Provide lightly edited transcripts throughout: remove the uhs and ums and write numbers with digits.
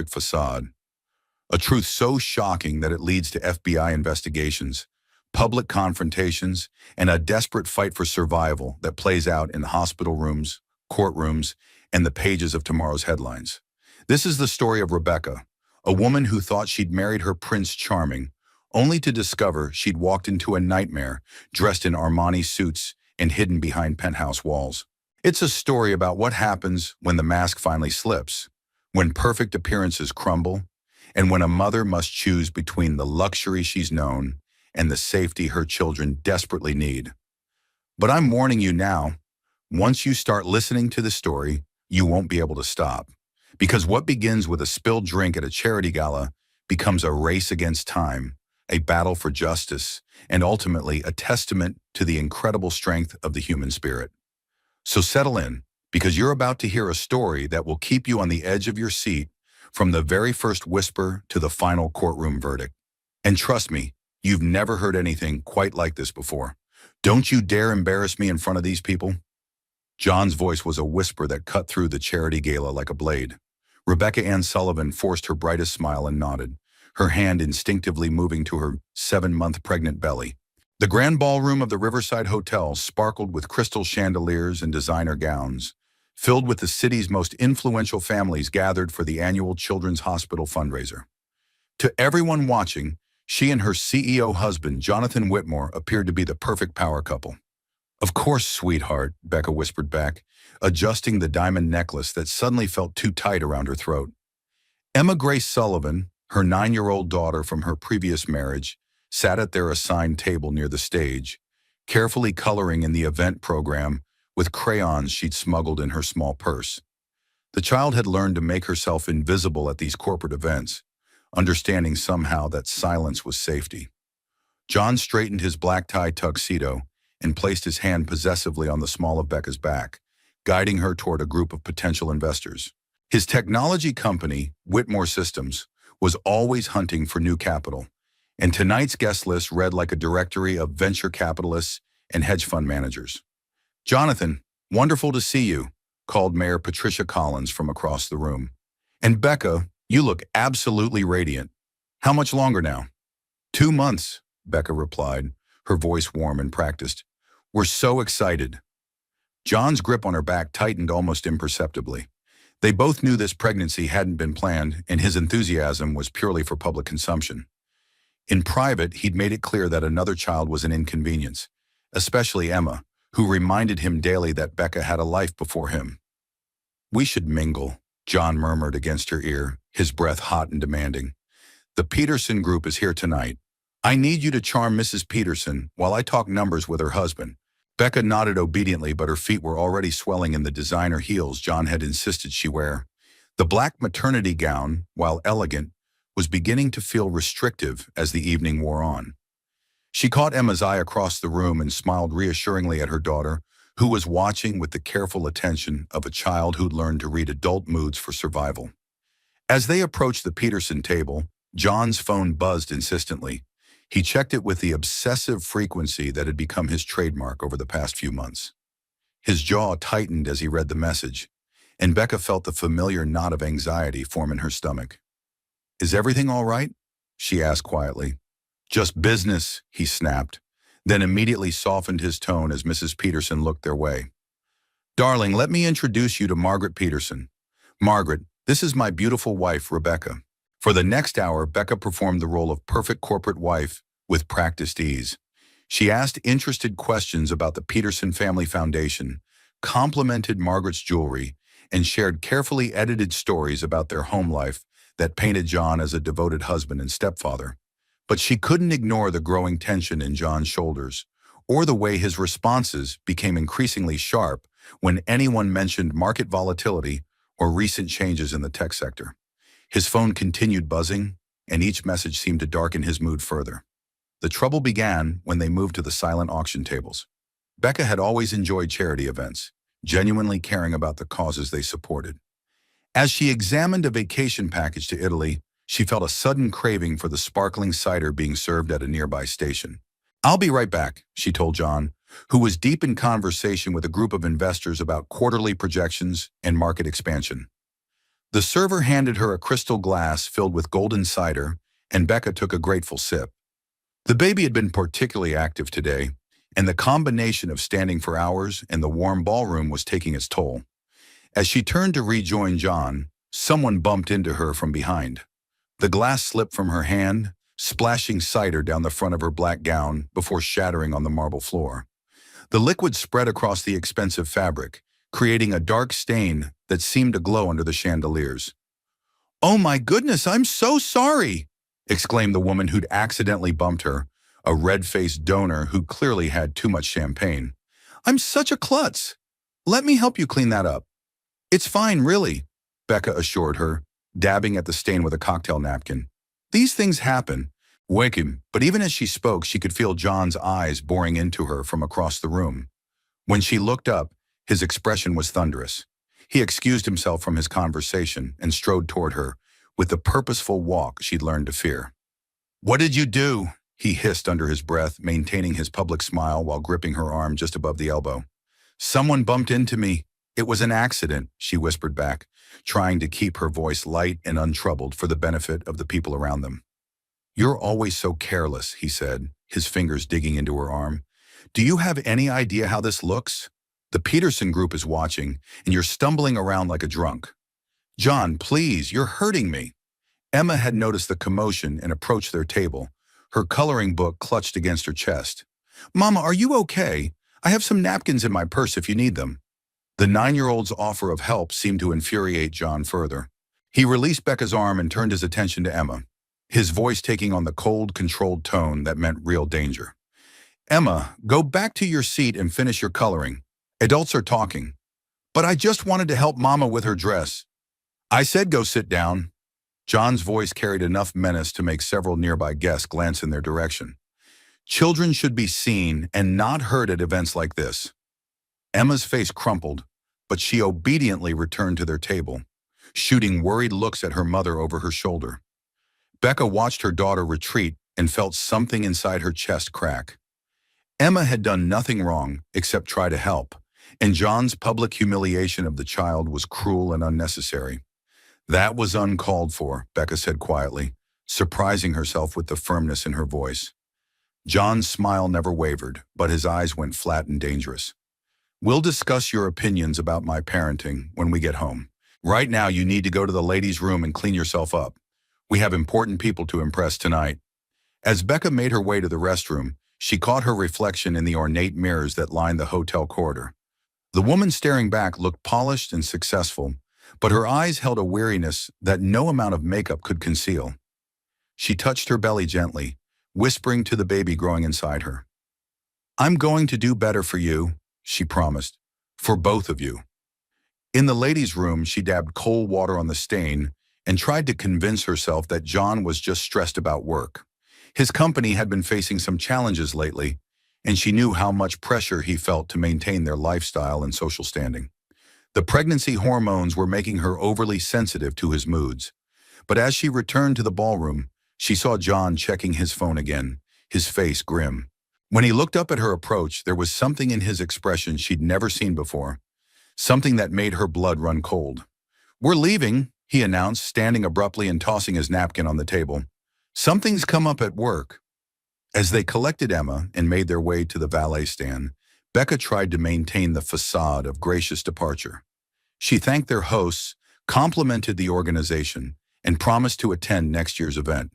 perfect facade. A truth so shocking that it leads to FBI investigations, public confrontations, and a desperate fight for survival that plays out in hospital rooms, courtrooms, and the pages of tomorrow's headlines. This is the story of Rebecca, a woman who thought she'd married her Prince Charming, only to discover she'd walked into a nightmare dressed in Armani suits and hidden behind penthouse walls. It's a story about what happens when the mask finally slips, when perfect appearances crumble, and when a mother must choose between the luxury she's known and the safety her children desperately need. But I'm warning you now, once you start listening to the story, you won't be able to stop. Because what begins with a spilled drink at a charity gala becomes a race against time, a battle for justice, and ultimately a testament to the incredible strength of the human spirit. So settle in, because you're about to hear a story that will keep you on the edge of your seat from the very first whisper to the final courtroom verdict. And trust me, you've never heard anything quite like this before. Don't you dare embarrass me in front of these people. John's voice was a whisper that cut through the charity gala like a blade. Rebecca Ann Sullivan forced her brightest smile and nodded, her hand instinctively moving to her 7-month pregnant belly. The grand ballroom of the Riverside Hotel sparkled with crystal chandeliers and designer gowns, filled with the city's most influential families gathered for the annual Children's Hospital fundraiser. To everyone watching, she and her CEO husband, Jonathan Whitmore, appeared to be the perfect power couple. "Of course, sweetheart," Becca whispered back, adjusting the diamond necklace that suddenly felt too tight around her throat. Emma Grace Sullivan, her 9-year-old daughter from her previous marriage, sat at their assigned table near the stage, carefully coloring in the event program with crayons she'd smuggled in her small purse. The child had learned to make herself invisible at these corporate events, understanding somehow that silence was safety. John straightened his black-tie tuxedo and placed his hand possessively on the small of Becca's back, guiding her toward a group of potential investors. His technology company, Whitmore Systems, was always hunting for new capital, and tonight's guest list read like a directory of venture capitalists and hedge fund managers. "Jonathan, wonderful to see you," called Mayor Patricia Collins from across the room. "And Becca, you look absolutely radiant. How much longer now?" "2 months," Becca replied, her voice warm and practiced. "We're so excited." John's grip on her back tightened almost imperceptibly. They both knew this pregnancy hadn't been planned, and his enthusiasm was purely for public consumption. In private, he'd made it clear that another child was an inconvenience, especially Emma, who reminded him daily that Becca had a life before him. "We should mingle," John murmured against her ear, his breath hot and demanding. "The Peterson Group is here tonight. I need you to charm Mrs. Peterson while I talk numbers with her husband." Becca nodded obediently, but her feet were already swelling in the designer heels John had insisted she wear. The black maternity gown, while elegant, was beginning to feel restrictive as the evening wore on. She caught Emma's eye across the room and smiled reassuringly at her daughter, who was watching with the careful attention of a child who'd learned to read adult moods for survival. As they approached the Peterson table, John's phone buzzed insistently. He checked it with the obsessive frequency that had become his trademark over the past few months. His jaw tightened as he read the message, and Becca felt the familiar knot of anxiety form in her stomach. "Is everything all right?" she asked quietly. "Just business," he snapped, then immediately softened his tone as Mrs. Peterson looked their way. "Darling, let me introduce you to Margaret Peterson. Margaret, this is my beautiful wife, Rebecca." For the next hour, Becca performed the role of perfect corporate wife with practiced ease. She asked interested questions about the Peterson Family Foundation, complimented Margaret's jewelry, and shared carefully edited stories about their home life that painted John as a devoted husband and stepfather. But she couldn't ignore the growing tension in John's shoulders, or the way his responses became increasingly sharp when anyone mentioned market volatility or recent changes in the tech sector. His phone continued buzzing, and each message seemed to darken his mood further. The trouble began when they moved to the silent auction tables. Becca had always enjoyed charity events, genuinely caring about the causes they supported. As she examined a vacation package to Italy, she felt a sudden craving for the sparkling cider being served at a nearby station. "I'll be right back," she told John, who was deep in conversation with a group of investors about quarterly projections and market expansion. The server handed her a crystal glass filled with golden cider, and Becca took a grateful sip. The baby had been particularly active today, and the combination of standing for hours in the warm ballroom was taking its toll. As she turned to rejoin John, someone bumped into her from behind. The glass slipped from her hand, splashing cider down the front of her black gown before shattering on the marble floor. The liquid spread across the expensive fabric, creating a dark stain that seemed to glow under the chandeliers. "Oh my goodness, I'm so sorry!" exclaimed the woman who'd accidentally bumped her, a red-faced donor who clearly had too much champagne. "I'm such a klutz. Let me help you clean that up." "It's fine, really," Becca assured her, dabbing at the stain with a cocktail napkin. "These things happen." Wake him, but even as she spoke, she could feel John's eyes boring into her from across the room. When she looked up, his expression was thunderous. He excused himself from his conversation and strode toward her, with the purposeful walk she'd learned to fear. "What did you do?" he hissed under his breath, maintaining his public smile while gripping her arm just above the elbow. "Someone bumped into me. It was an accident," she whispered back, trying to keep her voice light and untroubled for the benefit of the people around them. "You're always so careless," he said, his fingers digging into her arm. "Do you have any idea how this looks? The Peterson group is watching, and you're stumbling around like a drunk." "John, please, you're hurting me." Emma had noticed the commotion and approached their table, her coloring book clutched against her chest. "Mama, are you okay? I have some napkins in my purse if you need them." The 9-year-old's offer of help seemed to infuriate John further. He released Becca's arm and turned his attention to Emma, his voice taking on the cold, controlled tone that meant real danger. "Emma, go back to your seat and finish your coloring. Adults are talking." "But I just wanted to help Mama with her dress." "I said go sit down." John's voice carried enough menace to make several nearby guests glance in their direction. Children should be seen and not heard at events like this. Emma's face crumpled, but she obediently returned to their table, shooting worried looks at her mother over her shoulder. Becca watched her daughter retreat and felt something inside her chest crack. Emma had done nothing wrong except try to help, and John's public humiliation of the child was cruel and unnecessary. "That was uncalled for," Becca said quietly, surprising herself with the firmness in her voice. John's smile never wavered, but his eyes went flat and dangerous. "We'll discuss your opinions about my parenting when we get home. Right now, you need to go to the ladies' room and clean yourself up. We have important people to impress tonight." As Becca made her way to the restroom, she caught her reflection in the ornate mirrors that lined the hotel corridor. The woman staring back looked polished and successful, but her eyes held a weariness that no amount of makeup could conceal. She touched her belly gently, whispering to the baby growing inside her. "I'm going to do better for you," she promised, "for both of you." In the ladies' room, she dabbed cold water on the stain and tried to convince herself that John was just stressed about work. His company had been facing some challenges lately, and she knew how much pressure he felt to maintain their lifestyle and social standing. The pregnancy hormones were making her overly sensitive to his moods. But as she returned to the ballroom, she saw John checking his phone again, his face grim. When he looked up at her approach, there was something in his expression she'd never seen before, something that made her blood run cold. "We're leaving," he announced, standing abruptly and tossing his napkin on the table. "Something's come up at work." As they collected Emma and made their way to the valet stand, Becca tried to maintain the facade of gracious departure. She thanked their hosts, complimented the organization, and promised to attend next year's event.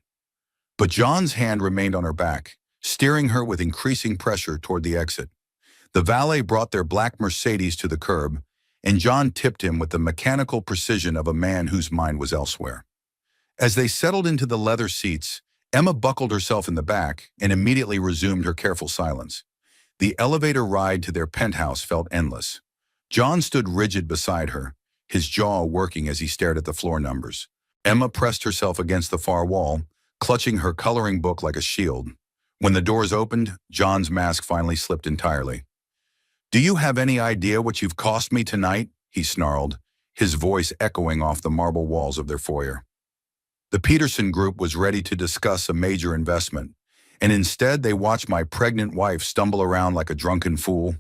But John's hand remained on her back, steering her with increasing pressure toward the exit. The valet brought their black Mercedes to the curb, and John tipped him with the mechanical precision of a man whose mind was elsewhere. As they settled into the leather seats, Emma buckled herself in the back and immediately resumed her careful silence. The elevator ride to their penthouse felt endless. John stood rigid beside her, his jaw working as he stared at the floor numbers. Emma pressed herself against the far wall, clutching her coloring book like a shield. When the doors opened, John's mask finally slipped entirely. "Do you have any idea what you've cost me tonight?" he snarled, his voice echoing off the marble walls of their foyer. The Peterson group was ready to discuss a major investment, and instead they watched my pregnant wife stumble around like a drunken fool.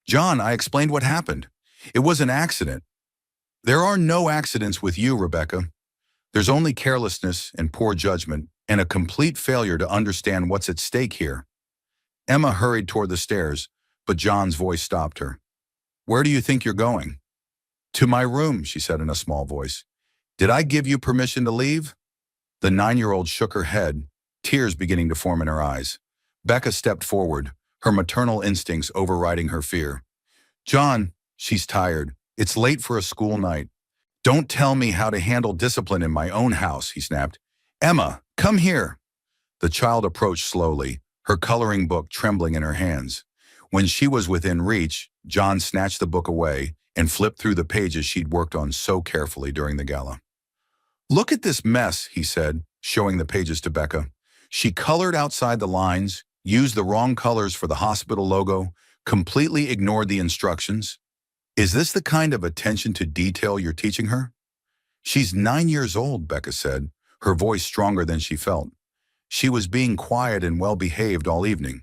"John, I explained what happened. It was an accident." There are no accidents with you, Rebecca. There's only carelessness and poor judgment and a complete failure to understand what's at stake here. Emma hurried toward the stairs, but John's voice stopped her. Where do you think you're going? To my room, she said in a small voice. Did I give you permission to leave? The 9-year-old shook her head, tears beginning to form in her eyes. Becca stepped forward, her maternal instincts overriding her fear. John, she's tired. It's late for a school night. Don't tell me how to handle discipline in my own house, he snapped. Emma, come here. The child approached slowly, her coloring book trembling in her hands. When she was within reach, John snatched the book away and flipped through the pages she'd worked on so carefully during the gala. Look at this mess, he said, showing the pages to Becca. She colored outside the lines, used the wrong colors for the hospital logo, completely ignored the instructions. Is this the kind of attention to detail you're teaching her? She's 9 years old, Becca said, her voice stronger than she felt. She was being quiet and well-behaved all evening.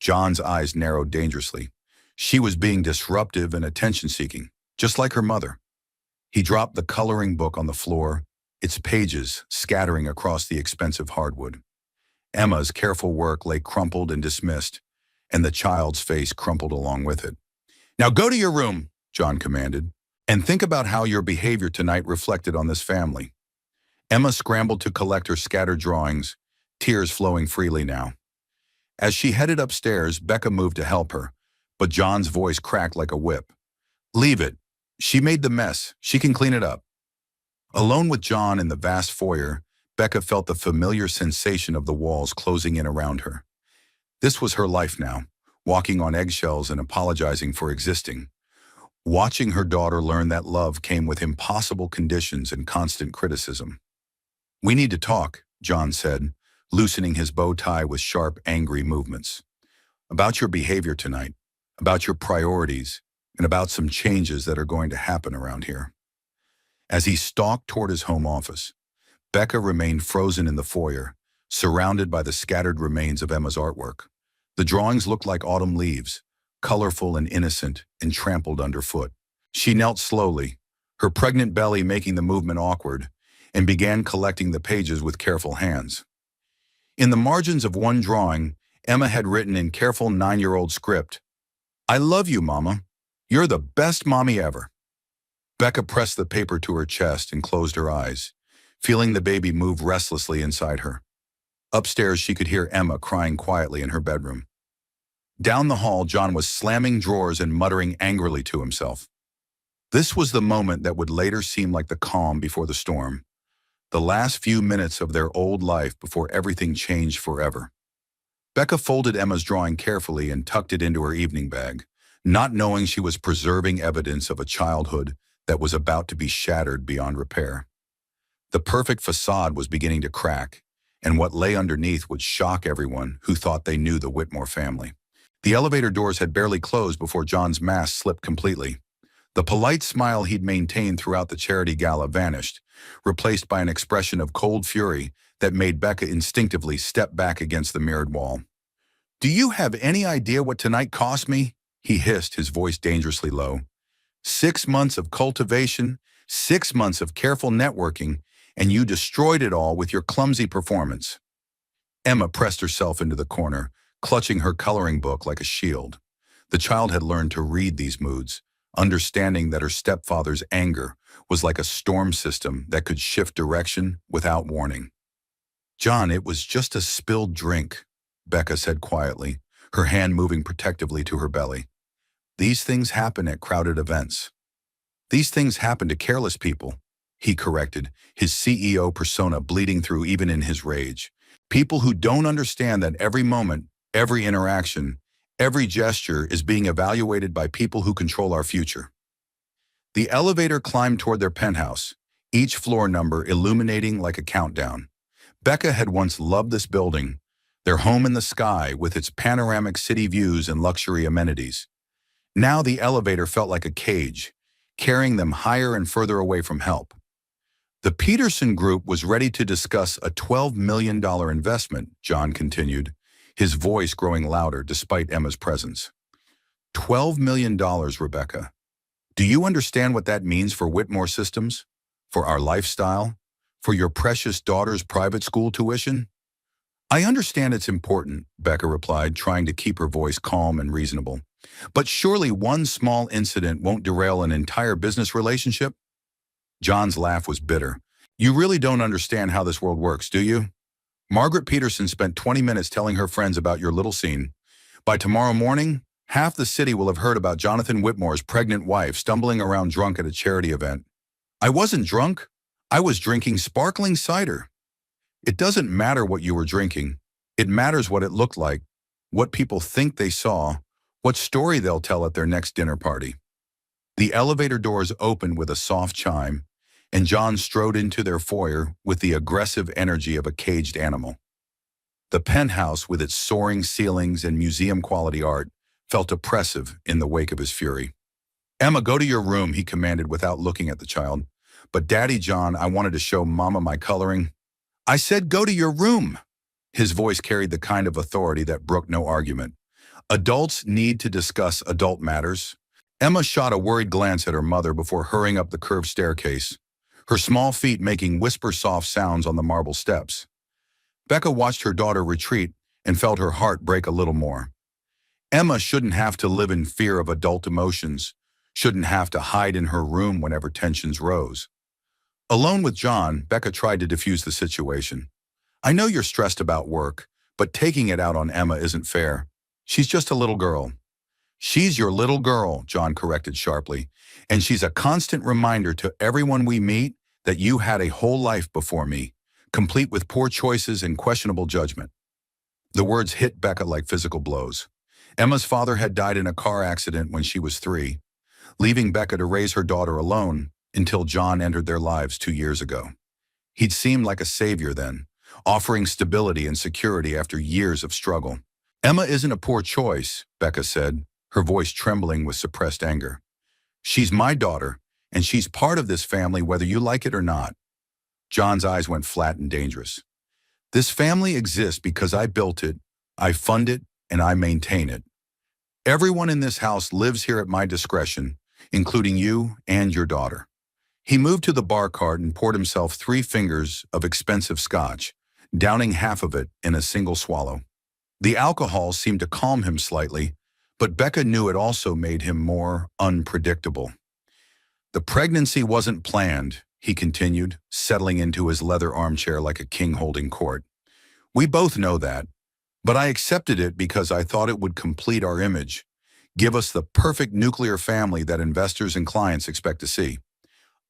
John's eyes narrowed dangerously. She was being disruptive and attention-seeking, just like her mother. He dropped the coloring book on the floor, its pages scattering across the expensive hardwood. Emma's careful work lay crumpled and dismissed, and the child's face crumpled along with it. Now go to your room, John commanded, and think about how your behavior tonight reflected on this family. Emma scrambled to collect her scattered drawings, tears flowing freely now. As she headed upstairs, Becca moved to help her, but John's voice cracked like a whip. Leave it. She made the mess. She can clean it up. Alone with John in the vast foyer, Becca felt the familiar sensation of the walls closing in around her. This was her life now, walking on eggshells and apologizing for existing. Watching her daughter learn that love came with impossible conditions and constant criticism. We need to talk, John said, loosening his bow tie with sharp, angry movements. About your behavior tonight, about your priorities, and about some changes that are going to happen around here. As he stalked toward his home office, Becca remained frozen in the foyer, surrounded by the scattered remains of Emma's artwork. The drawings looked like autumn leaves, colorful and innocent and trampled underfoot. She knelt slowly, her pregnant belly making the movement awkward, and began collecting the pages with careful hands. In the margins of one drawing, Emma had written in careful 9-year-old script, I love you, Mama. You're the best mommy ever. Becca pressed the paper to her chest and closed her eyes, feeling the baby move restlessly inside her. Upstairs, she could hear Emma crying quietly in her bedroom. Down the hall, John was slamming drawers and muttering angrily to himself. This was the moment that would later seem like the calm before the storm, the last few minutes of their old life before everything changed forever. Becca folded Emma's drawing carefully and tucked it into her evening bag, not knowing she was preserving evidence of a childhood that was about to be shattered beyond repair. The perfect facade was beginning to crack, and what lay underneath would shock everyone who thought they knew the Whitmore family. The elevator doors had barely closed before John's mask slipped completely. The polite smile he'd maintained throughout the charity gala vanished, replaced by an expression of cold fury that made Becca instinctively step back against the mirrored wall. Do you have any idea what tonight cost me? He hissed, his voice dangerously low. 6 months of cultivation, 6 months of careful networking, and you destroyed it all with your clumsy performance. Emma pressed herself into the corner, clutching her coloring book like a shield. The child had learned to read these moods, understanding that her stepfather's anger was like a storm system that could shift direction without warning. John, it was just a spilled drink, Becca said quietly, her hand moving protectively to her belly. These things happen at crowded events. These things happen to careless people, he corrected, his CEO persona bleeding through even in his rage. People who don't understand that every moment, every interaction, every gesture is being evaluated by people who control our future. The elevator climbed toward their penthouse, each floor number illuminating like a countdown. Becca had once loved this building, their home in the sky with its panoramic city views and luxury amenities. Now the elevator felt like a cage, carrying them higher and further away from help. The Peterson Group was ready to discuss a $12 million investment, John continued, his voice growing louder despite Emma's presence. $12 million, Rebecca. Do you understand what that means for Whitmore Systems? For our lifestyle? For your precious daughter's private school tuition? I understand it's important, Becca replied, trying to keep her voice calm and reasonable. But surely one small incident won't derail an entire business relationship? John's laugh was bitter. You really don't understand how this world works, do you? Margaret Peterson spent 20 minutes telling her friends about your little scene. By tomorrow morning, half the city will have heard about Jonathan Whitmore's pregnant wife stumbling around drunk at a charity event. I wasn't drunk. I was drinking sparkling cider. It doesn't matter what you were drinking. It matters what it looked like, what people think they saw, what story they'll tell at their next dinner party. The elevator doors opened with a soft chime, and John strode into their foyer with the aggressive energy of a caged animal. The penthouse, with its soaring ceilings and museum-quality art, felt oppressive in the wake of his fury. Emma, go to your room, he commanded without looking at the child. But Daddy John, I wanted to show Mama my coloring. I said go to your room. His voice carried the kind of authority that brooked no argument. Adults need to discuss adult matters. Emma shot a worried glance at her mother before hurrying up the curved staircase, her small feet making whisper-soft sounds on the marble steps. Becca watched her daughter retreat and felt her heart break a little more. Emma shouldn't have to live in fear of adult emotions, shouldn't have to hide in her room whenever tensions rose. Alone with John, Becca tried to defuse the situation. I know you're stressed about work, but taking it out on Emma isn't fair. She's just a little girl. She's your little girl, John corrected sharply, and she's a constant reminder to everyone we meet that you had a whole life before me, complete with poor choices and questionable judgment. The words hit Becca like physical blows. Emma's father had died in a car accident when she was 3, leaving Becca to raise her daughter alone until John entered their lives 2 years ago. He'd seemed like a savior then, offering stability and security after years of struggle. Emma isn't a poor choice, Becca said, her voice trembling with suppressed anger. She's my daughter, and she's part of this family whether you like it or not. John's eyes went flat and dangerous. This family exists because I built it, I fund it, and I maintain it. Everyone in this house lives here at my discretion, including you and your daughter. He moved to the bar cart and poured himself 3 fingers of expensive scotch, downing half of it in a single swallow. The alcohol seemed to calm him slightly, but Becca knew it also made him more unpredictable. The pregnancy wasn't planned, he continued, settling into his leather armchair like a king holding court. We both know that, but I accepted it because I thought it would complete our image, give us the perfect nuclear family that investors and clients expect to see.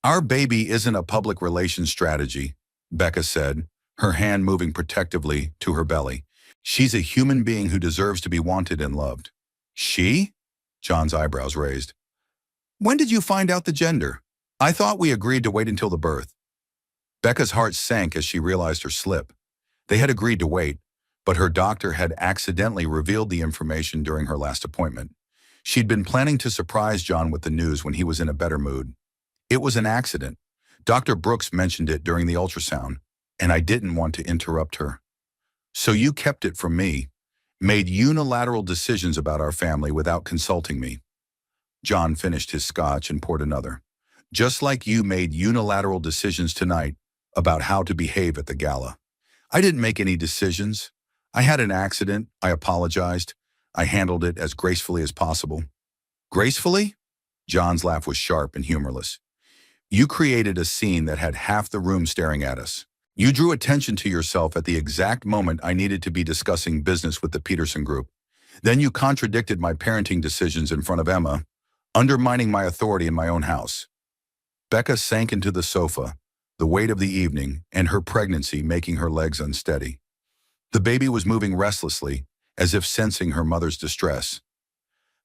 Our baby isn't a public relations strategy, Becca said, her hand moving protectively to her belly. She's a human being who deserves to be wanted and loved. She? John's eyebrows raised. When did you find out the gender? I thought we agreed to wait until the birth. Becca's heart sank as she realized her slip. They had agreed to wait, but her doctor had accidentally revealed the information during her last appointment. She'd been planning to surprise John with the news when he was in a better mood. It was an accident. Dr. Brooks mentioned it during the ultrasound, and I didn't want to interrupt her. So you kept it from me, made unilateral decisions about our family without consulting me. John finished his scotch and poured another. Just like you made unilateral decisions tonight about how to behave at the gala. I didn't make any decisions. I had an accident. I apologized. I handled it as gracefully as possible. Gracefully? John's laugh was sharp and humorless. You created a scene that had half the room staring at us. You drew attention to yourself at the exact moment I needed to be discussing business with the Peterson Group. Then you contradicted my parenting decisions in front of Emma, undermining my authority in my own house. Becca sank into the sofa, the weight of the evening and her pregnancy making her legs unsteady. The baby was moving restlessly, as if sensing her mother's distress.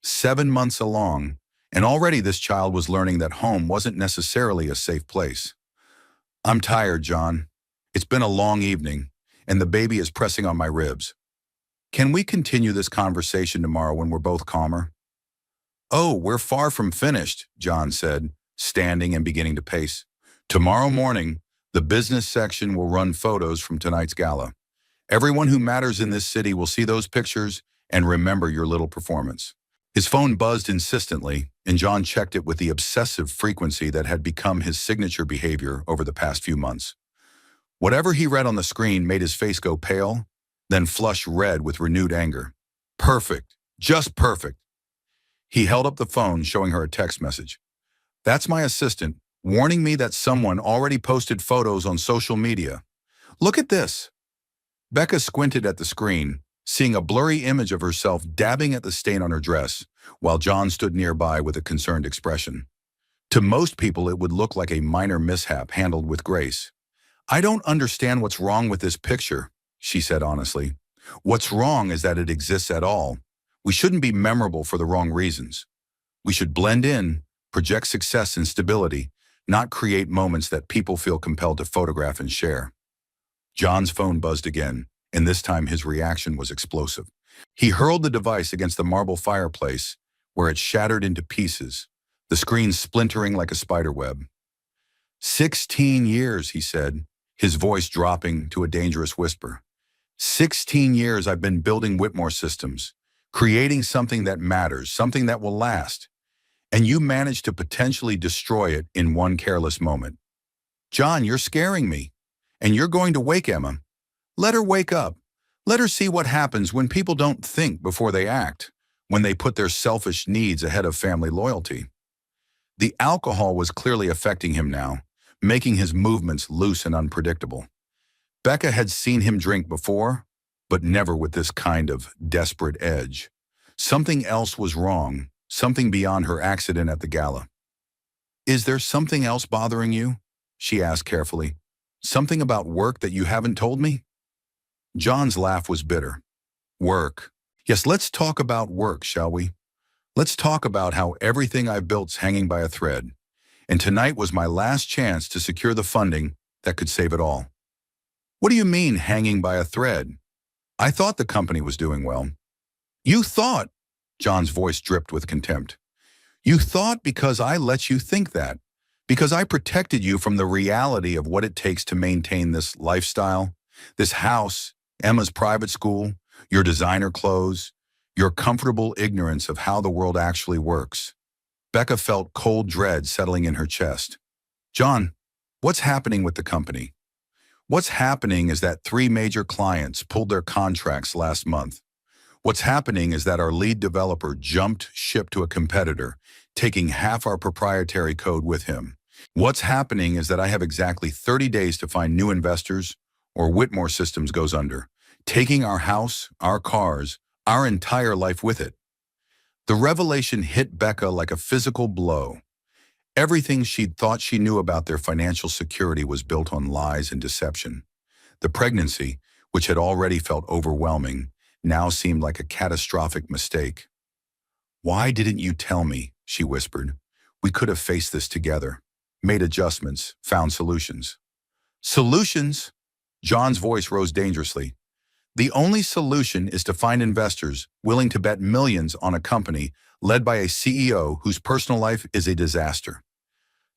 7 months along, and already this child was learning that home wasn't necessarily a safe place. I'm tired, John. It's been a long evening, and the baby is pressing on my ribs. Can we continue this conversation tomorrow when we're both calmer? Oh, we're far from finished, John said, standing and beginning to pace. Tomorrow morning, the business section will run photos from tonight's gala. Everyone who matters in this city will see those pictures and remember your little performance. His phone buzzed insistently, and John checked it with the obsessive frequency that had become his signature behavior over the past few months. Whatever he read on the screen made his face go pale, then flush red with renewed anger. Perfect. Just perfect. He held up the phone, showing her a text message. That's my assistant, warning me that someone already posted photos on social media. Look at this. Becca squinted at the screen, seeing a blurry image of herself dabbing at the stain on her dress, while John stood nearby with a concerned expression. To most people, it would look like a minor mishap handled with grace. I don't understand what's wrong with this picture, she said honestly. What's wrong is that it exists at all. We shouldn't be memorable for the wrong reasons. We should blend in, project success and stability, not create moments that people feel compelled to photograph and share. John's phone buzzed again, and this time his reaction was explosive. He hurled the device against the marble fireplace, where it shattered into pieces, the screen splintering like a spiderweb. 16 years, he said, his voice dropping to a dangerous whisper. 16 years I've been building Whitmore systems, creating something that matters, something that will last. And you managed to potentially destroy it in one careless moment. John, you're scaring me. And you're going to wake Emma. Let her wake up. Let her see what happens when people don't think before they act, when they put their selfish needs ahead of family loyalty. The alcohol was clearly affecting him now, making his movements loose and unpredictable. Becca had seen him drink before, but never with this kind of desperate edge. Something else was wrong, something beyond her accident at the gala. Is there something else bothering you? She asked carefully. Something about work that you haven't told me? John's laugh was bitter. Work. Yes, let's talk about work, shall we? Let's talk about how everything I've built's hanging by a thread. And tonight was my last chance to secure the funding that could save it all. What do you mean, hanging by a thread? I thought the company was doing well. You thought? John's voice dripped with contempt. You thought because I let you think that. Because I protected you from the reality of what it takes to maintain this lifestyle, this house, Emma's private school, your designer clothes, your comfortable ignorance of how the world actually works. Becca felt cold dread settling in her chest. John, what's happening with the company? What's happening is that 3 major clients pulled their contracts last month. What's happening is that our lead developer jumped ship to a competitor, taking half our proprietary code with him. What's happening is that I have exactly 30 days to find new investors, or Whitmore Systems goes under, taking our house, our cars, our entire life with it. The revelation hit Becca like a physical blow. Everything she'd thought she knew about their financial security was built on lies and deception. The pregnancy, which had already felt overwhelming, now seemed like a catastrophic mistake. Why didn't you tell me? She whispered. We could have faced this together, made adjustments, found solutions. Solutions? John's voice rose dangerously. The only solution is to find investors willing to bet millions on a company led by a CEO whose personal life is a disaster.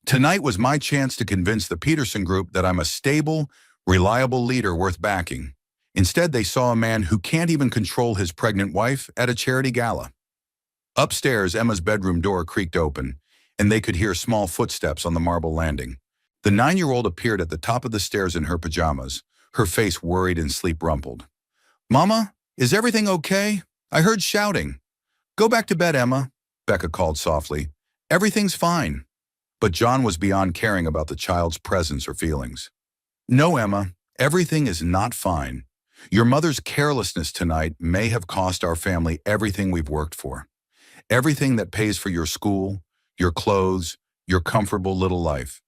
Tonight was my chance to convince the Peterson Group that I'm a stable, reliable leader worth backing. Instead, they saw a man who can't even control his pregnant wife at a charity gala. Upstairs, Emma's bedroom door creaked open, and they could hear small footsteps on the marble landing. The 9-year-old appeared at the top of the stairs in her pajamas, her face worried and sleep-rumpled. Mama, is everything okay? I heard shouting. Go back to bed, Emma, Becca called softly. Everything's fine. But John was beyond caring about the child's presence or feelings. No, Emma, everything is not fine. Your mother's carelessness tonight may have cost our family everything we've worked for. Everything that pays for your school, your clothes, your comfortable little life.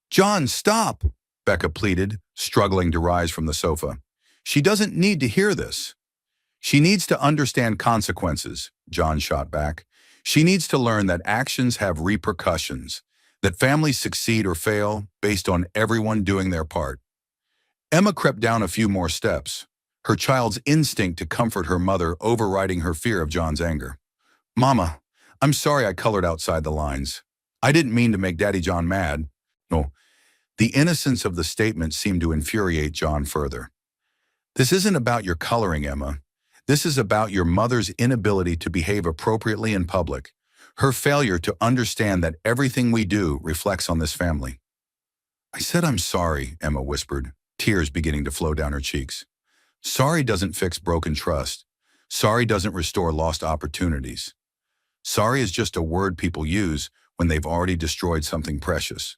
John, stop, Becca pleaded, struggling to rise from the sofa. She doesn't need to hear this. She needs to understand consequences, John shot back. She needs to learn that actions have repercussions, that families succeed or fail based on everyone doing their part. Emma crept down a few more steps, her child's instinct to comfort her mother overriding her fear of John's anger. Mama, I'm sorry I colored outside the lines. I didn't mean to make Daddy John mad. No, the innocence of the statement seemed to infuriate John further. This isn't about your coloring, Emma. This is about your mother's inability to behave appropriately in public, her failure to understand that everything we do reflects on this family. I said I'm sorry, Emma whispered, tears beginning to flow down her cheeks. Sorry doesn't fix broken trust. Sorry doesn't restore lost opportunities. Sorry is just a word people use when they've already destroyed something precious.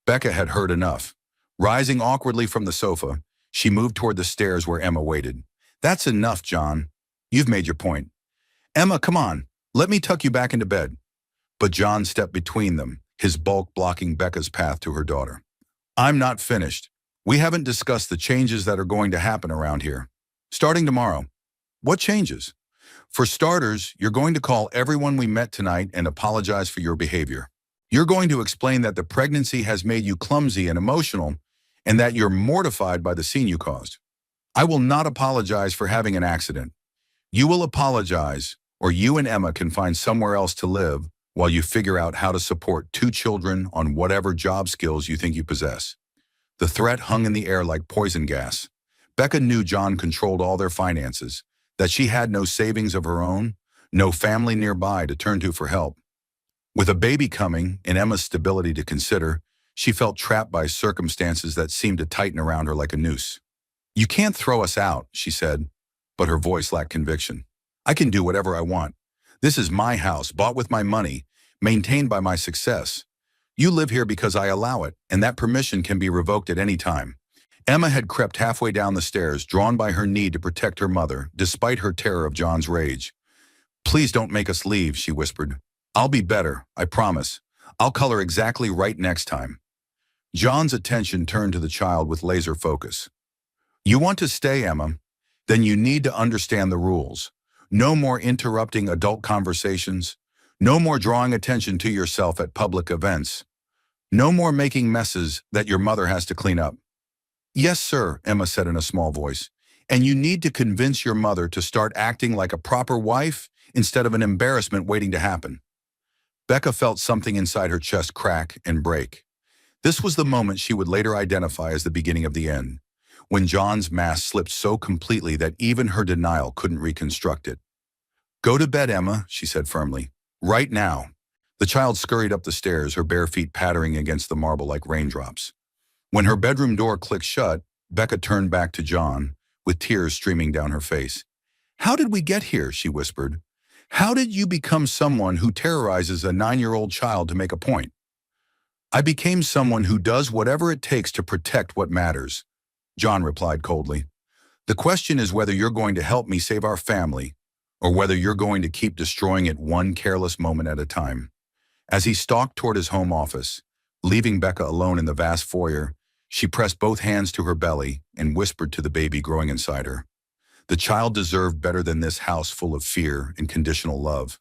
Becca had heard enough. Rising awkwardly from the sofa, she moved toward the stairs where Emma waited. That's enough, John. You've made your point. Emma, come on. Let me tuck you back into bed. But John stepped between them, his bulk blocking Becca's path to her daughter. I'm not finished. We haven't discussed the changes that are going to happen around here. Starting tomorrow. What changes? For starters, you're going to call everyone we met tonight and apologize for your behavior. You're going to explain that the pregnancy has made you clumsy and emotional, and that you're mortified by the scene you caused. I will not apologize for having an accident. You will apologize, or you and Emma can find somewhere else to live while you figure out how to support 2 children on whatever job skills you think you possess. The threat hung in the air like poison gas. Becca knew John controlled all their finances, that she had no savings of her own, no family nearby to turn to for help. With a baby coming and Emma's stability to consider, she felt trapped by circumstances that seemed to tighten around her like a noose. You can't throw us out, she said, but her voice lacked conviction. I can do whatever I want. This is my house, bought with my money, maintained by my success. You live here because I allow it, and that permission can be revoked at any time. Emma had crept halfway down the stairs, drawn by her need to protect her mother, despite her terror of John's rage. Please don't make us leave, she whispered. I'll be better, I promise. I'll color exactly right next time. John's attention turned to the child with laser focus. You want to stay, Emma? Then you need to understand the rules. No more interrupting adult conversations. No more drawing attention to yourself at public events. No more making messes that your mother has to clean up. Yes, sir, Emma said in a small voice. And you need to convince your mother to start acting like a proper wife instead of an embarrassment waiting to happen. Becca felt something inside her chest crack and break. This was the moment she would later identify as the beginning of the end, when John's mask slipped so completely that even her denial couldn't reconstruct it. Go to bed, Emma, she said firmly. Right now. The child scurried up the stairs, her bare feet pattering against the marble like raindrops. When her bedroom door clicked shut, Becca turned back to John, with tears streaming down her face. How did we get here? She whispered. How did you become someone who terrorizes a 9-year-old child to make a point? I became someone who does whatever it takes to protect what matters, John replied coldly. The question is whether you're going to help me save our family, or whether you're going to keep destroying it one careless moment at a time. As he stalked toward his home office, leaving Becca alone in the vast foyer, she pressed both hands to her belly and whispered to the baby growing inside her. The child deserved better than this house full of fear and conditional love.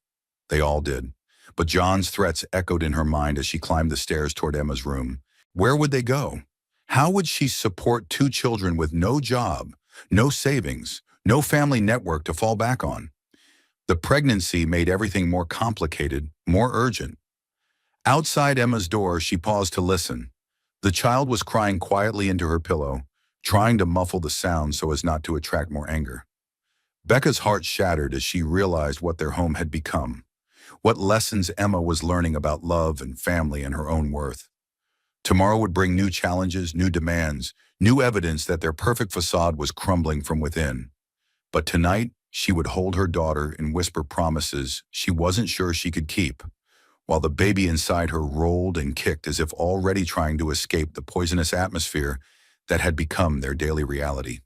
They all did. But John's threats echoed in her mind as she climbed the stairs toward Emma's room. Where would they go? How would she support 2 children with no job, no savings, no family network to fall back on? The pregnancy made everything more complicated, more urgent. Outside Emma's door, she paused to listen. The child was crying quietly into her pillow, trying to muffle the sound so as not to attract more anger. Becca's heart shattered as she realized what their home had become, what lessons Emma was learning about love and family and her own worth. Tomorrow would bring new challenges, new demands, new evidence that their perfect facade was crumbling from within. But tonight, she would hold her daughter and whisper promises she wasn't sure she could keep, while the baby inside her rolled and kicked as if already trying to escape the poisonous atmosphere that had become their daily reality.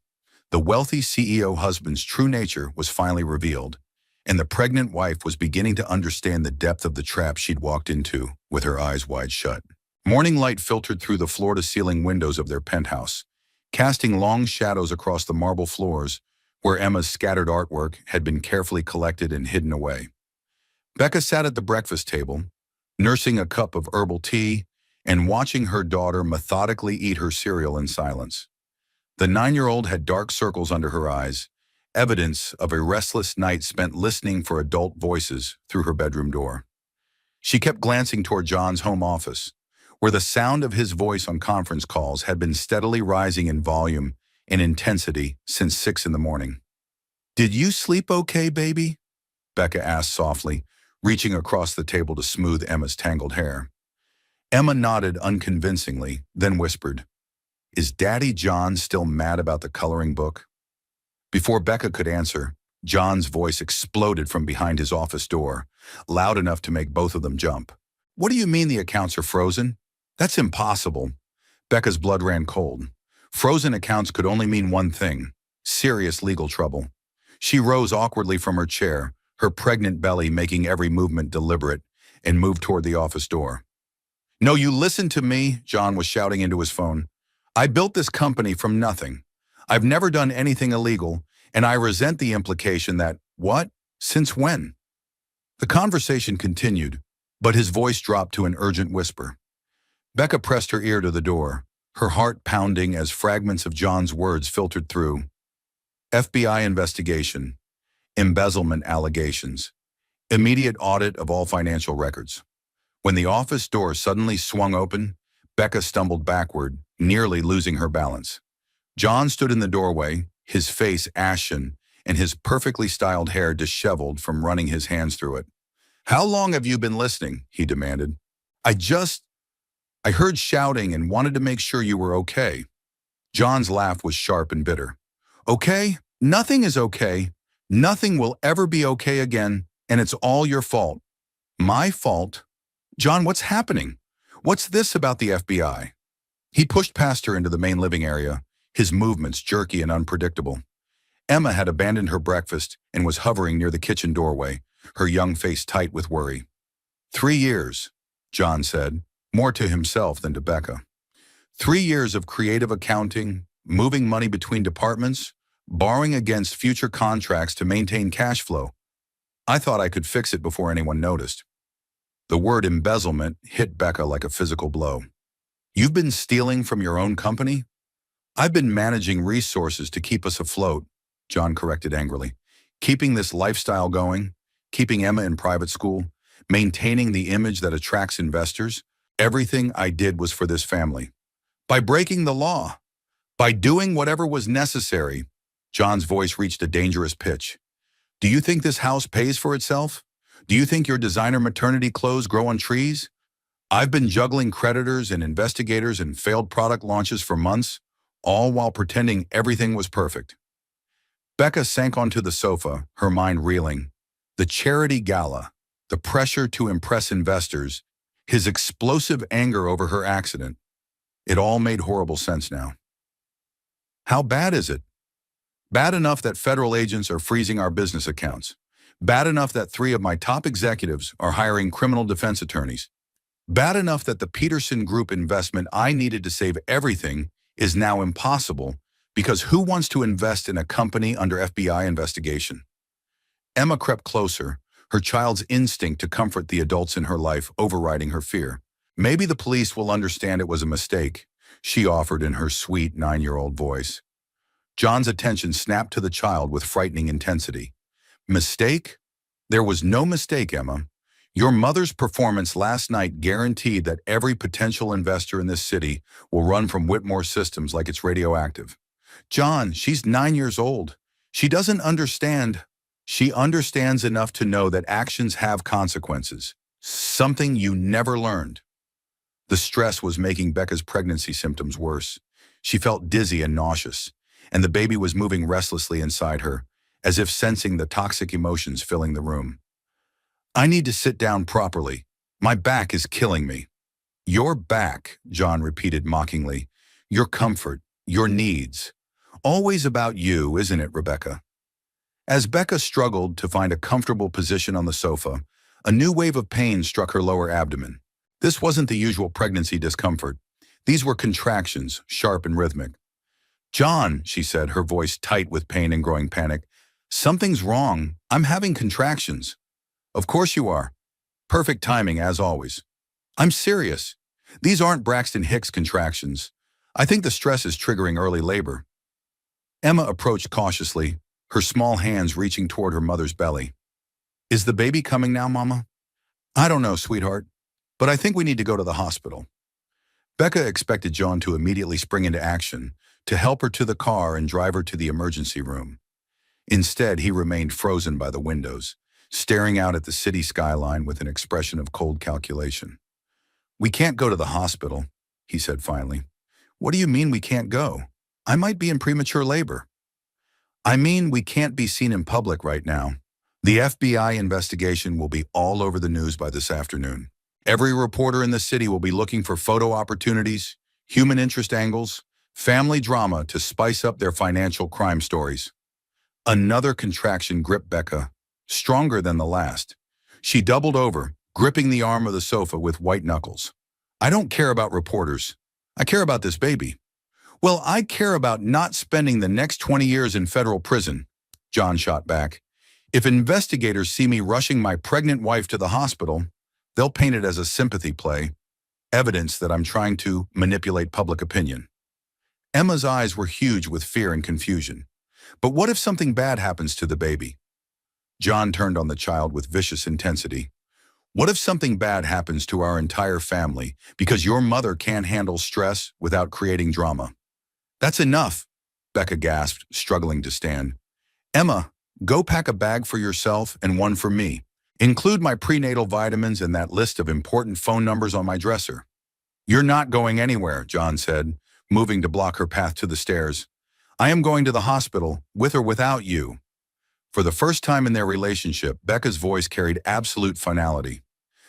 The wealthy CEO husband's true nature was finally revealed, and the pregnant wife was beginning to understand the depth of the trap she'd walked into with her eyes wide shut. Morning light filtered through the floor-to-ceiling windows of their penthouse, casting long shadows across the marble floors where Emma's scattered artwork had been carefully collected and hidden away. Becca sat at the breakfast table, nursing a cup of herbal tea and watching her daughter methodically eat her cereal in silence. The 9-year-old had dark circles under her eyes, evidence of a restless night spent listening for adult voices through her bedroom door. She kept glancing toward John's home office, where the sound of his voice on conference calls had been steadily rising in volume and intensity since 6 in the morning. Did you sleep okay, baby? Becca asked softly, reaching across the table to smooth Emma's tangled hair. Emma nodded unconvincingly, then whispered, Is Daddy John still mad about the coloring book? Before Becca could answer, John's voice exploded from behind his office door, loud enough to make both of them jump. What do you mean the accounts are frozen? That's impossible. Becca's blood ran cold. Frozen accounts could only mean one thing: serious legal trouble. She rose awkwardly from her chair, her pregnant belly making every movement deliberate, and moved toward the office door. No, you listen to me, John was shouting into his phone. I built this company from nothing. I've never done anything illegal, and I resent the implication that, what? Since when? The conversation continued, but his voice dropped to an urgent whisper. Becca pressed her ear to the door, her heart pounding as fragments of John's words filtered through. FBI investigation, embezzlement allegations, immediate audit of all financial records. When the office door suddenly swung open, Becca stumbled backward, nearly losing her balance. John stood in the doorway, his face ashen and his perfectly styled hair disheveled from running his hands through it. How long have you been listening? He demanded. I heard shouting and wanted to make sure you were okay. John's laugh was sharp and bitter. Okay? Nothing is okay. Nothing will ever be okay again, and it's all your fault. My fault? John, what's happening? What's this about the FBI? He pushed past her into the main living area, his movements jerky and unpredictable. Emma had abandoned her breakfast and was hovering near the kitchen doorway, her young face tight with worry. 3 years, John said, more to himself than to Becca. 3 years of creative accounting, moving money between departments, borrowing against future contracts to maintain cash flow. I thought I could fix it before anyone noticed. The word embezzlement hit Becca like a physical blow. You've been stealing from your own company? I've been managing resources to keep us afloat, John corrected angrily. Keeping this lifestyle going, keeping Emma in private school, maintaining the image that attracts investors. Everything I did was for this family. By breaking the law, by doing whatever was necessary. John's voice reached a dangerous pitch. Do you think this house pays for itself? Do you think your designer maternity clothes grow on trees? I've been juggling creditors and investigators and failed product launches for months, all while pretending everything was perfect. Becca sank onto the sofa, her mind reeling. The charity gala, the pressure to impress investors, his explosive anger over her accident. It all made horrible sense now. How bad is it? Bad enough that federal agents are freezing our business accounts. Bad enough that 3 of my top executives are hiring criminal defense attorneys. Bad enough that the Peterson Group investment I needed to save everything is now impossible because who wants to invest in a company under FBI investigation? Emma crept closer, her child's instinct to comfort the adults in her life overriding her fear. Maybe the police will understand it was a mistake, she offered in her sweet 9-year-old voice. John's attention snapped to the child with frightening intensity. Mistake? There was no mistake, Emma. Your mother's performance last night guaranteed that every potential investor in this city will run from Whitmore Systems like it's radioactive. John, she's 9 years old. She doesn't understand. She understands enough to know that actions have consequences, something you never learned. The stress was making Becca's pregnancy symptoms worse. She felt dizzy and nauseous, and the baby was moving restlessly inside her, as if sensing the toxic emotions filling the room. I need to sit down properly. My back is killing me. Your back, John repeated mockingly. Your comfort, your needs. Always about you, isn't it, Rebecca? As Becca struggled to find a comfortable position on the sofa, a new wave of pain struck her lower abdomen. This wasn't the usual pregnancy discomfort. These were contractions, sharp and rhythmic. John, she said, her voice tight with pain and growing panic, something's wrong. I'm having contractions. Of course you are. Perfect timing, as always. I'm serious. These aren't Braxton Hicks contractions. I think the stress is triggering early labor. Emma approached cautiously, her small hands reaching toward her mother's belly. Is the baby coming now, Mama? I don't know, sweetheart, but I think we need to go to the hospital. Becca expected John to immediately spring into action, to help her to the car and drive her to the emergency room. Instead, he remained frozen by the windows, staring out at the city skyline with an expression of cold calculation. "We can't go to the hospital," he said finally. "What do you mean we can't go? I might be in premature labor." "I mean we can't be seen in public right now. The FBI investigation will be all over the news by this afternoon. Every reporter in the city will be looking for photo opportunities, human interest angles, family drama to spice up their financial crime stories." Another contraction gripped Becca, stronger than the last. She doubled over, gripping the arm of the sofa with white knuckles. "I don't care about reporters. I care about this baby." "Well, I care about not spending the next 20 years in federal prison," John shot back. "If investigators see me rushing my pregnant wife to the hospital, they'll paint it as a sympathy play, evidence that I'm trying to manipulate public opinion." Emma's eyes were huge with fear and confusion. "But what if something bad happens to the baby?" John turned on the child with vicious intensity. "What if something bad happens to our entire family because your mother can't handle stress without creating drama?" "That's enough," Becca gasped, struggling to stand. "Emma, go pack a bag for yourself and one for me. Include my prenatal vitamins and that list of important phone numbers on my dresser." "You're not going anywhere," John said, moving to block her path to the stairs. "I am going to the hospital, with or without you." For the first time in their relationship, Becca's voice carried absolute finality.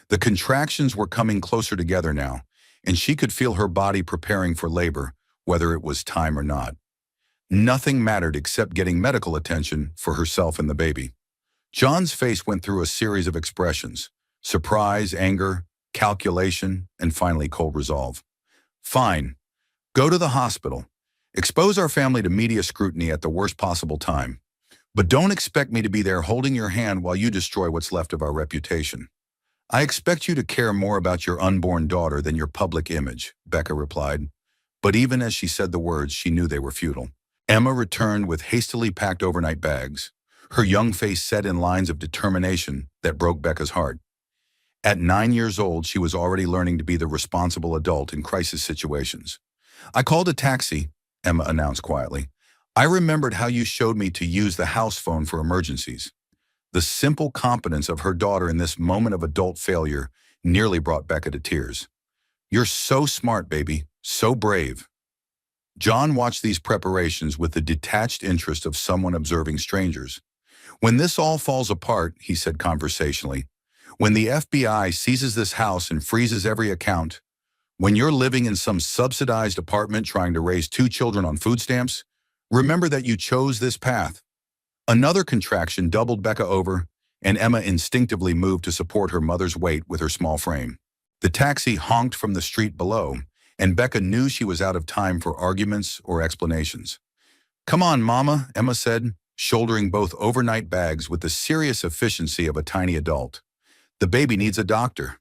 The contractions were coming closer together now, and she could feel her body preparing for labor, whether it was time or not. Nothing mattered except getting medical attention for herself and the baby. John's face went through a series of expressions: surprise, anger, calculation, and finally cold resolve. "Fine. Go to the hospital. Expose our family to media scrutiny at the worst possible time. But don't expect me to be there holding your hand while you destroy what's left of our reputation." "I expect you to care more about your unborn daughter than your public image," Becca replied. But even as she said the words, she knew they were futile. Emma returned with hastily packed overnight bags, her young face set in lines of determination that broke Becca's heart. At 9 years old, she was already learning to be the responsible adult in crisis situations. "I called a taxi," Emma announced quietly. "I remembered how you showed me to use the house phone for emergencies." The simple competence of her daughter in this moment of adult failure nearly brought Becca to tears. "You're so smart, baby, so brave." John watched these preparations with the detached interest of someone observing strangers. "When this all falls apart," he said conversationally, "when the FBI seizes this house and freezes every account, when you're living in some subsidized apartment trying to raise 2 children on food stamps, remember that you chose this path." Another contraction doubled Becca over, and Emma instinctively moved to support her mother's weight with her small frame. The taxi honked from the street below, and Becca knew she was out of time for arguments or explanations. "Come on, Mama," Emma said, shouldering both overnight bags with the serious efficiency of a tiny adult. "The baby needs a doctor."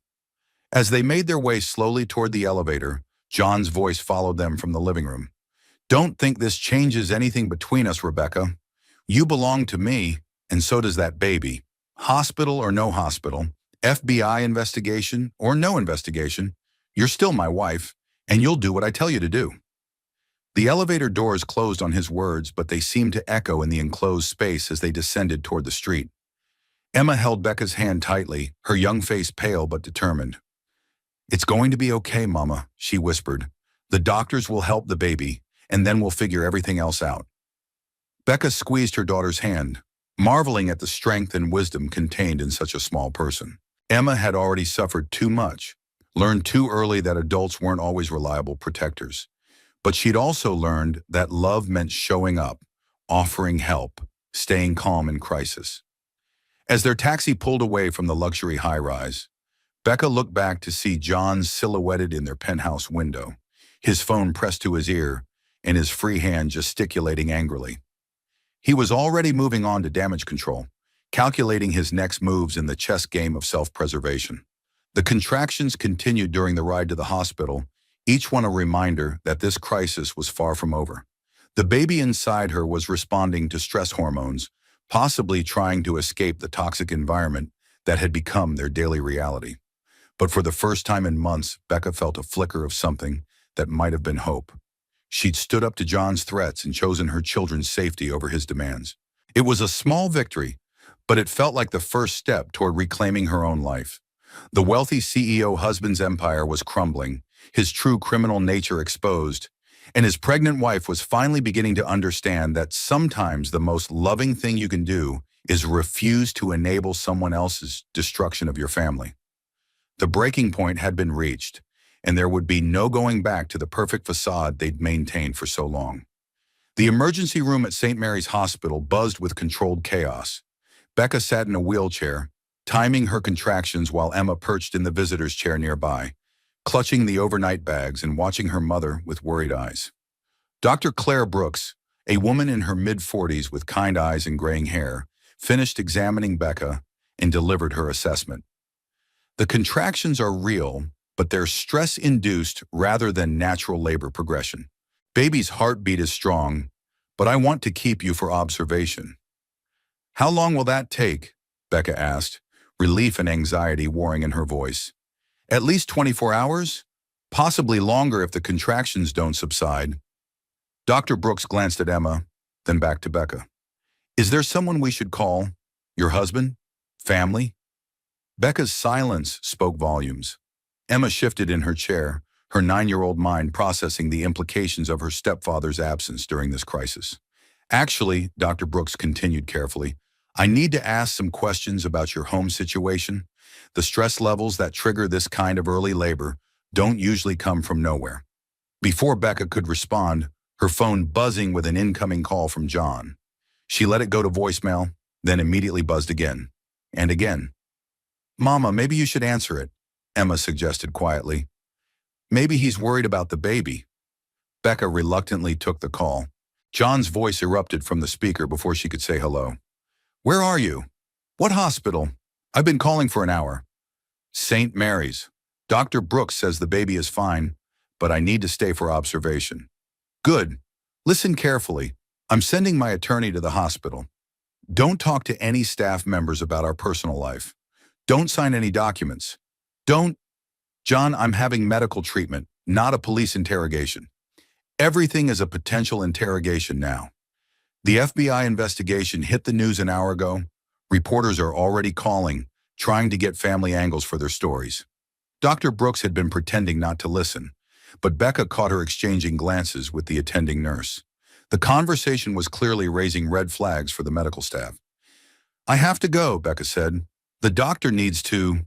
As they made their way slowly toward the elevator, John's voice followed them from the living room. "Don't think this changes anything between us, Rebecca. You belong to me, and so does that baby. Hospital or no hospital, FBI investigation or no investigation, you're still my wife, and you'll do what I tell you to do." The elevator doors closed on his words, but they seemed to echo in the enclosed space as they descended toward the street. Emma held Becca's hand tightly, her young face pale but determined. "It's going to be okay, Mama," she whispered. "The doctors will help the baby, and then we'll figure everything else out." Becca squeezed her daughter's hand, marveling at the strength and wisdom contained in such a small person. Emma had already suffered too much, learned too early that adults weren't always reliable protectors. But she'd also learned that love meant showing up, offering help, staying calm in crisis. As their taxi pulled away from the luxury high-rise, Becca looked back to see John silhouetted in their penthouse window, his phone pressed to his ear and his free hand gesticulating angrily. He was already moving on to damage control, calculating his next moves in the chess game of self-preservation. The contractions continued during the ride to the hospital, each one a reminder that this crisis was far from over. The baby inside her was responding to stress hormones, possibly trying to escape the toxic environment that had become their daily reality. But for the first time in months, Becca felt a flicker of something that might have been hope. She'd stood up to John's threats and chosen her children's safety over his demands. It was a small victory, but it felt like the first step toward reclaiming her own life. The wealthy CEO husband's empire was crumbling, his true criminal nature exposed, and his pregnant wife was finally beginning to understand that sometimes the most loving thing you can do is refuse to enable someone else's destruction of your family. The breaking point had been reached, and there would be no going back to the perfect facade they'd maintained for so long. The emergency room at St. Mary's Hospital buzzed with controlled chaos. Becca sat in a wheelchair, timing her contractions while Emma perched in the visitor's chair nearby, clutching the overnight bags and watching her mother with worried eyes. Dr. Claire Brooks, a woman in her mid-40s with kind eyes and graying hair, finished examining Becca and delivered her assessment. The contractions are real, but they're stress-induced rather than natural labor progression. Baby's heartbeat is strong, but I want to keep you for observation. How long will that take? Becca asked, relief and anxiety warring in her voice. At least 24 hours? Possibly longer if the contractions don't subside. Dr. Brooks glanced at Emma, then back to Becca. Is there someone we should call? Your husband? Family? Becca's silence spoke volumes. Emma shifted in her chair, her 9-year-old mind processing the implications of her stepfather's absence during this crisis. Actually, Dr. Brooks continued carefully, I need to ask some questions about your home situation. The stress levels that trigger this kind of early labor don't usually come from nowhere. Before Becca could respond, her phone buzzing with an incoming call from John. She let it go to voicemail, then immediately buzzed again. And again. Mama, maybe you should answer it, Emma suggested quietly. Maybe he's worried about the baby. Becca reluctantly took the call. John's voice erupted from the speaker before she could say hello. Where are you? What hospital? I've been calling for an hour. St. Mary's. Dr. Brooks says the baby is fine, but I need to stay for observation. Good. Listen carefully. I'm sending my attorney to the hospital. Don't talk to any staff members about our personal life. Don't sign any documents. John, I'm having medical treatment, not a police interrogation. Everything is a potential interrogation now. The FBI investigation hit the news an hour ago. Reporters are already calling, trying to get family angles for their stories. Dr. Brooks had been pretending not to listen, but Becca caught her exchanging glances with the attending nurse. The conversation was clearly raising red flags for the medical staff. I have to go, Becca said. The doctor needs to...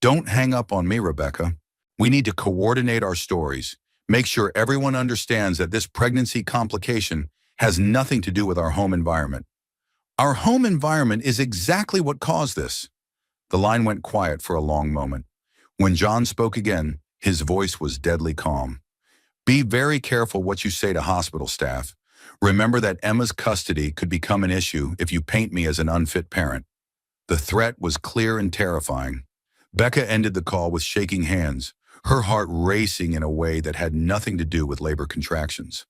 Don't hang up on me, Rebecca. We need to coordinate our stories, make sure everyone understands that this pregnancy complication has nothing to do with our home environment. Our home environment is exactly what caused this. The line went quiet for a long moment. When John spoke again, his voice was deadly calm. Be very careful what you say to hospital staff. Remember that Emma's custody could become an issue if you paint me as an unfit parent. The threat was clear and terrifying. Becca ended the call with shaking hands, her heart racing in a way that had nothing to do with labor contractions.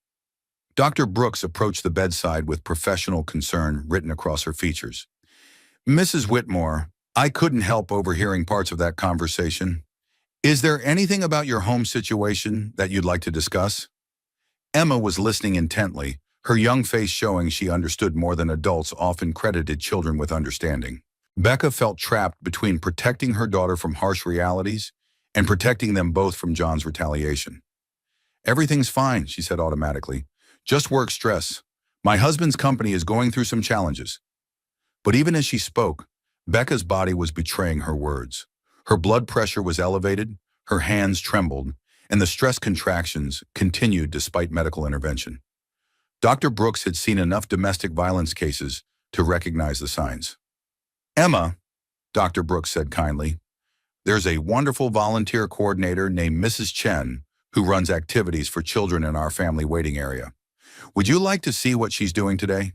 Dr. Brooks approached the bedside with professional concern written across her features. Mrs. Whitmore, I couldn't help overhearing parts of that conversation. Is there anything about your home situation that you'd like to discuss? Emma was listening intently, her young face showing she understood more than adults often credited children with understanding. Becca felt trapped between protecting her daughter from harsh realities and protecting them both from John's retaliation. Everything's fine, she said automatically. Just work stress. My husband's company is going through some challenges. But even as she spoke, Becca's body was betraying her words. Her blood pressure was elevated, her hands trembled, and the stress contractions continued despite medical intervention. Dr. Brooks had seen enough domestic violence cases to recognize the signs. Emma, Dr. Brooks said kindly, there's a wonderful volunteer coordinator named Mrs. Chen who runs activities for children in our family waiting area. Would you like to see what she's doing today?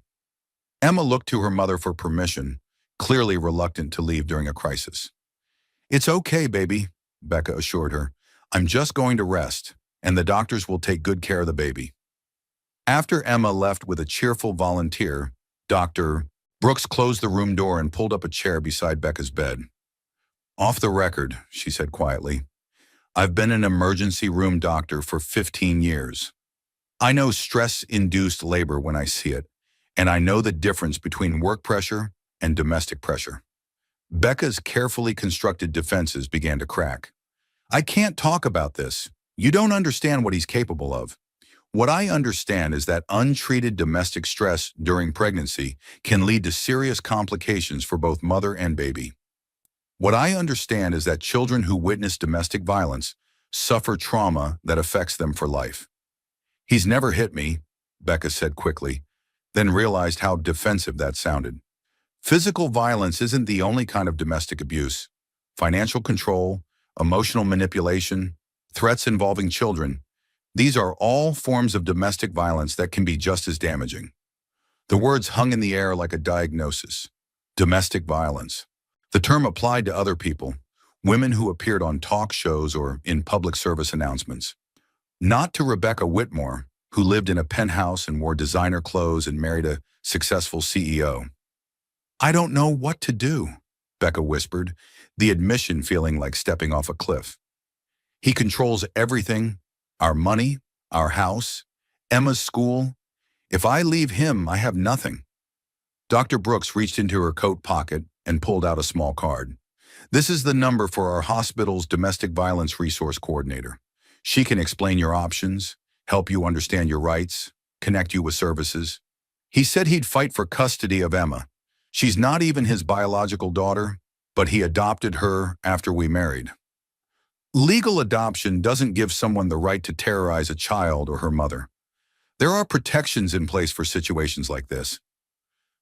Emma looked to her mother for permission, clearly reluctant to leave during a crisis. It's okay, baby, Becca assured her. I'm just going to rest, and the doctors will take good care of the baby. After Emma left with a cheerful volunteer, Dr. Brooks closed the room door and pulled up a chair beside Becca's bed. Off the record, she said quietly, I've been an emergency room doctor for 15 years. I know stress-induced labor when I see it, and I know the difference between work pressure and domestic pressure. Becca's carefully constructed defenses began to crack. I can't talk about this. You don't understand what he's capable of. What I understand is that untreated domestic stress during pregnancy can lead to serious complications for both mother and baby. What I understand is that children who witness domestic violence suffer trauma that affects them for life. He's never hit me, Becca said quickly, then realized how defensive that sounded. Physical violence isn't the only kind of domestic abuse. Financial control, emotional manipulation, threats involving children, these are all forms of domestic violence that can be just as damaging. The words hung in the air like a diagnosis. Domestic violence. The term applied to other people, women who appeared on talk shows or in public service announcements. Not to Rebecca Whitmore, who lived in a penthouse and wore designer clothes and married a successful CEO. I don't know what to do, Becca whispered, the admission feeling like stepping off a cliff. He controls everything, our money, our house, Emma's school. If I leave him, I have nothing. Dr. Brooks reached into her coat pocket and pulled out a small card. This is the number for our hospital's domestic violence resource coordinator. She can explain your options, help you understand your rights, connect you with services. He said he'd fight for custody of Emma. She's not even his biological daughter, but he adopted her after we married. Legal adoption doesn't give someone the right to terrorize a child or her mother. There are protections in place for situations like this.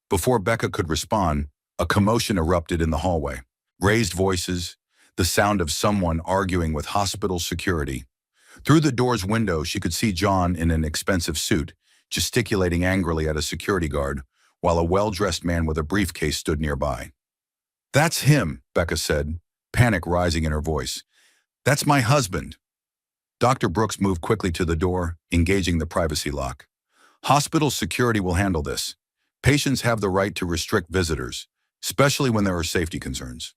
Before Becca could respond, a commotion erupted in the hallway. Raised voices, the sound of someone arguing with hospital security. Through the door's window, she could see John in an expensive suit, gesticulating angrily at a security guard, while a well-dressed man with a briefcase stood nearby. That's him, Becca said, panic rising in her voice. That's my husband. Dr. Brooks moved quickly to the door, engaging the privacy lock. Hospital security will handle this. Patients have the right to restrict visitors, especially when there are safety concerns.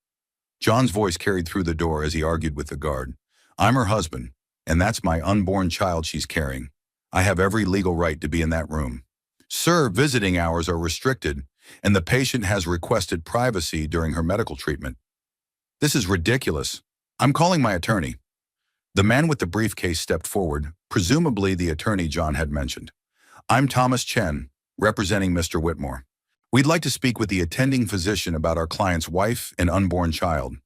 John's voice carried through the door as he argued with the guard. I'm her husband, and that's my unborn child she's carrying. I have every legal right to be in that room. Sir, visiting hours are restricted, and the patient has requested privacy during her medical treatment. This is ridiculous. I'm calling my attorney. The man with the briefcase stepped forward, presumably the attorney John had mentioned. I'm Thomas Chen, representing Mr. Whitmore. We'd like to speak with the attending physician about our client's wife and unborn child.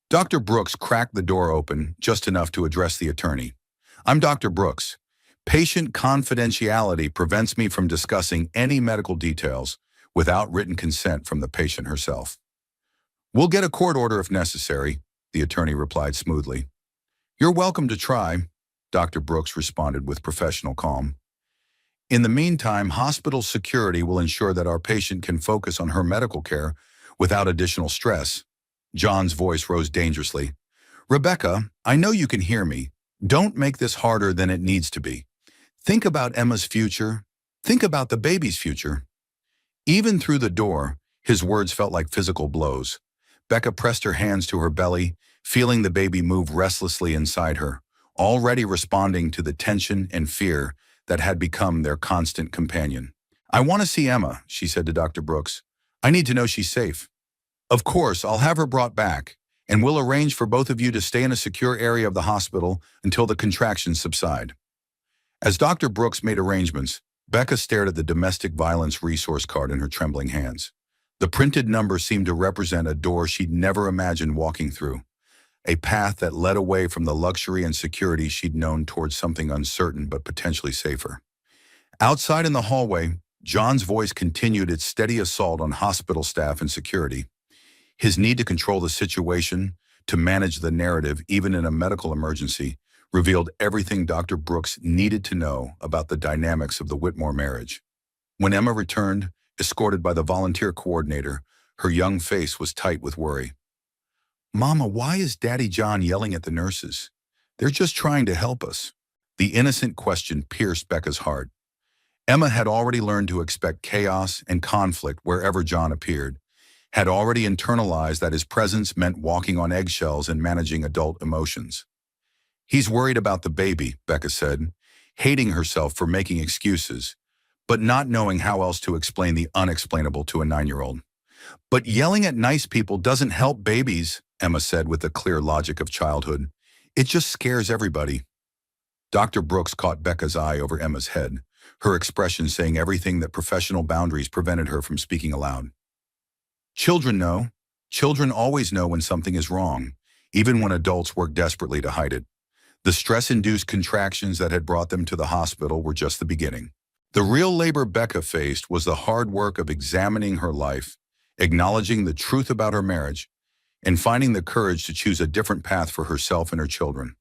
Dr. Brooks cracked the door open just enough to address the attorney. I'm Dr. Brooks. Patient confidentiality prevents me from discussing any medical details without written consent from the patient herself. We'll get a court order if necessary, the attorney replied smoothly. You're welcome to try, Dr. Brooks responded with professional calm. In the meantime, hospital security will ensure that our patient can focus on her medical care without additional stress. John's voice rose dangerously. Rebecca, I know you can hear me. Don't make this harder than it needs to be. Think about Emma's future. Think about the baby's future. Even through the door, his words felt like physical blows. Becca pressed her hands to her belly, feeling the baby move restlessly inside her, already responding to the tension and fear that had become their constant companion. I want to see Emma, she said to Dr. Brooks. I need to know she's safe. Of course, I'll have her brought back, and we'll arrange for both of you to stay in a secure area of the hospital until the contractions subside. As Dr. Brooks made arrangements, Becca stared at the domestic violence resource card in her trembling hands. The printed number seemed to represent a door she'd never imagined walking through, a path that led away from the luxury and security she'd known towards something uncertain but potentially safer. Outside in the hallway, John's voice continued its steady assault on hospital staff and security. His need to control the situation, to manage the narrative even in a medical emergency, revealed everything Dr. Brooks needed to know about the dynamics of the Whitmore marriage. When Emma returned, escorted by the volunteer coordinator, her young face was tight with worry. Mama, why is Daddy John yelling at the nurses? They're just trying to help us. The innocent question pierced Becca's heart. Emma had already learned to expect chaos and conflict wherever John appeared, had already internalized that his presence meant walking on eggshells and managing adult emotions. He's worried about the baby, Becca said, hating herself for making excuses, but not knowing how else to explain the unexplainable to a 9-year-old. But yelling at nice people doesn't help babies, Emma said with the clear logic of childhood. It just scares everybody. Dr. Brooks caught Becca's eye over Emma's head, her expression saying everything that professional boundaries prevented her from speaking aloud. Children know. Children always know when something is wrong, even when adults work desperately to hide it. The stress-induced contractions that had brought them to the hospital were just the beginning. The real labor Becca faced was the hard work of examining her life, acknowledging the truth about her marriage, and finding the courage to choose a different path for herself and her children.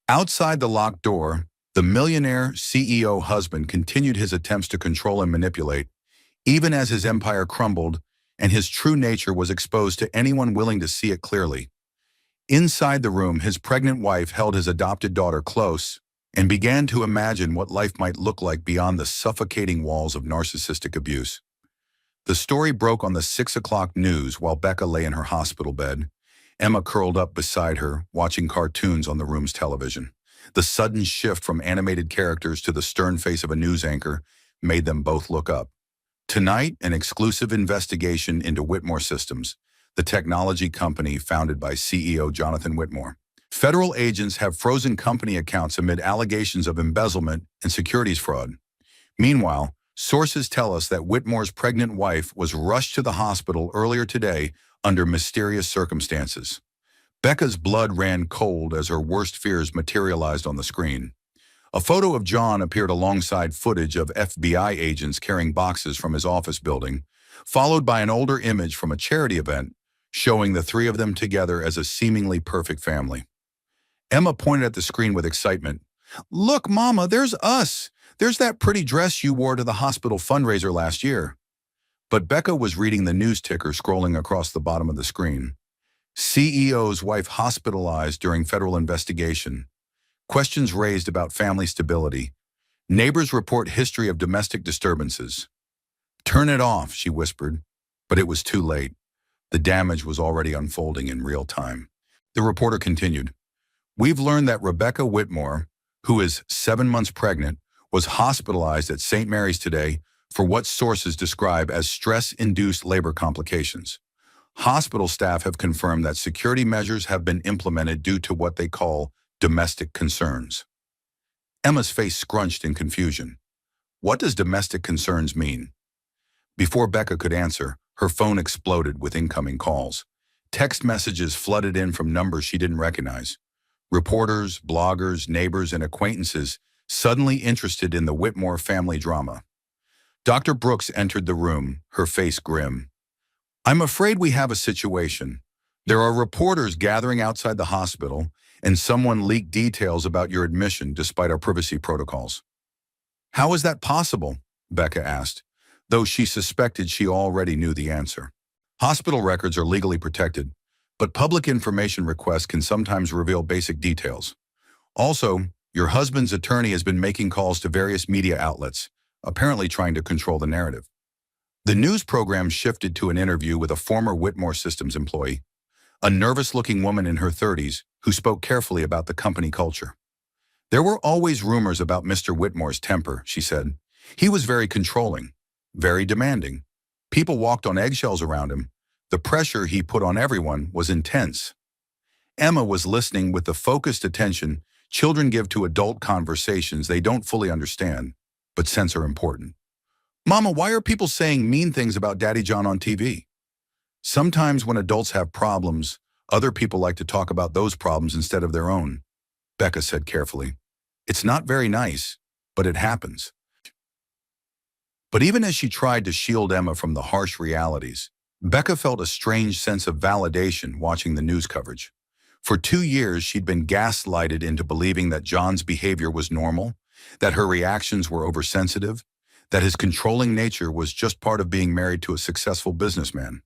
Outside the locked door, the millionaire CEO husband continued his attempts to control and manipulate, even as his empire crumbled and his true nature was exposed to anyone willing to see it clearly. Inside the room, his pregnant wife held his adopted daughter close and began to imagine what life might look like beyond the suffocating walls of narcissistic abuse. The story broke on the 6 o'clock news while Becca lay in her hospital bed, Emma curled up beside her, watching cartoons on the room's television. The sudden shift from animated characters to the stern face of a news anchor made them both look up. Tonight, an exclusive investigation into Whitmore Systems, the technology company founded by CEO Jonathan Whitmore. Federal agents have frozen company accounts amid allegations of embezzlement and securities fraud. Meanwhile, sources tell us that Whitmore's pregnant wife was rushed to the hospital earlier today under mysterious circumstances. Becca's blood ran cold as her worst fears materialized on the screen. A photo of John appeared alongside footage of FBI agents carrying boxes from his office building, followed by an older image from a charity event showing the three of them together as a seemingly perfect family. Emma pointed at the screen with excitement. "Look, Mama, there's us! There's that pretty dress you wore to the hospital fundraiser last year." But Becca was reading the news ticker scrolling across the bottom of the screen. CEO's wife hospitalized during federal investigation. Questions raised about family stability. Neighbors report history of domestic disturbances. "Turn it off," she whispered, but it was too late. The damage was already unfolding in real time. The reporter continued. "We've learned that Rebecca Whitmore, who is 7 months pregnant, was hospitalized at St. Mary's today for what sources describe as stress-induced labor complications. Hospital staff have confirmed that security measures have been implemented due to what they call domestic concerns." Emma's face scrunched in confusion. What does domestic concerns mean? Before Becca could answer, her phone exploded with incoming calls. Text messages flooded in from numbers she didn't recognize. Reporters, bloggers, neighbors, and acquaintances suddenly interested in the Whitmore family drama. Dr. Brooks entered the room, her face grim. "I'm afraid we have a situation. There are reporters gathering outside the hospital, and someone leaked details about your admission despite our privacy protocols." "How is that possible?" Becca asked, though she suspected she already knew the answer. Hospital records are legally protected, but public information requests can sometimes reveal basic details. Also, your husband's attorney has been making calls to various media outlets, apparently trying to control the narrative. The news program shifted to an interview with a former Whitmore Systems employee, a nervous-looking woman in her 30s who spoke carefully about the company culture. "There were always rumors about Mr. Whitmore's temper," she said. "He was very controlling, very demanding. People walked on eggshells around him. The pressure he put on everyone was intense." Emma was listening with the focused attention children give to adult conversations they don't fully understand, but sense are important. "Mama, why are people saying mean things about Daddy John on TV?" "Sometimes when adults have problems, other people like to talk about those problems instead of their own," Becca said carefully. "It's not very nice, but it happens." But even as she tried to shield Emma from the harsh realities, Becca felt a strange sense of validation watching the news coverage. For 2 years, she'd been gaslighted into believing that John's behavior was normal, that her reactions were oversensitive, that his controlling nature was just part of being married to a successful businessman.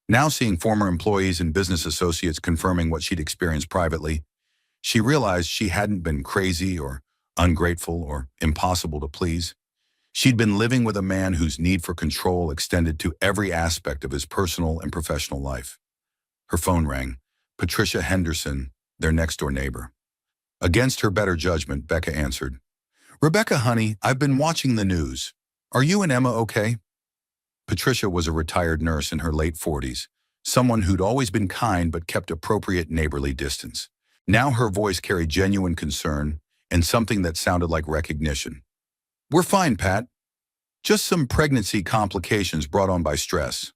Now seeing former employees and business associates confirming what she'd experienced privately, she realized she hadn't been crazy or ungrateful or impossible to please. She'd been living with a man whose need for control extended to every aspect of his personal and professional life. Her phone rang. Patricia Henderson, their next-door neighbor. Against her better judgment, Becca answered. "Rebecca, honey, I've been watching the news. Are you and Emma okay? Patricia was a retired nurse in her late 40s, someone who'd always been kind but kept appropriate neighborly distance. Now her voice carried genuine concern and something that sounded like recognition. We're fine, Pat. Just some pregnancy complications brought on by stress.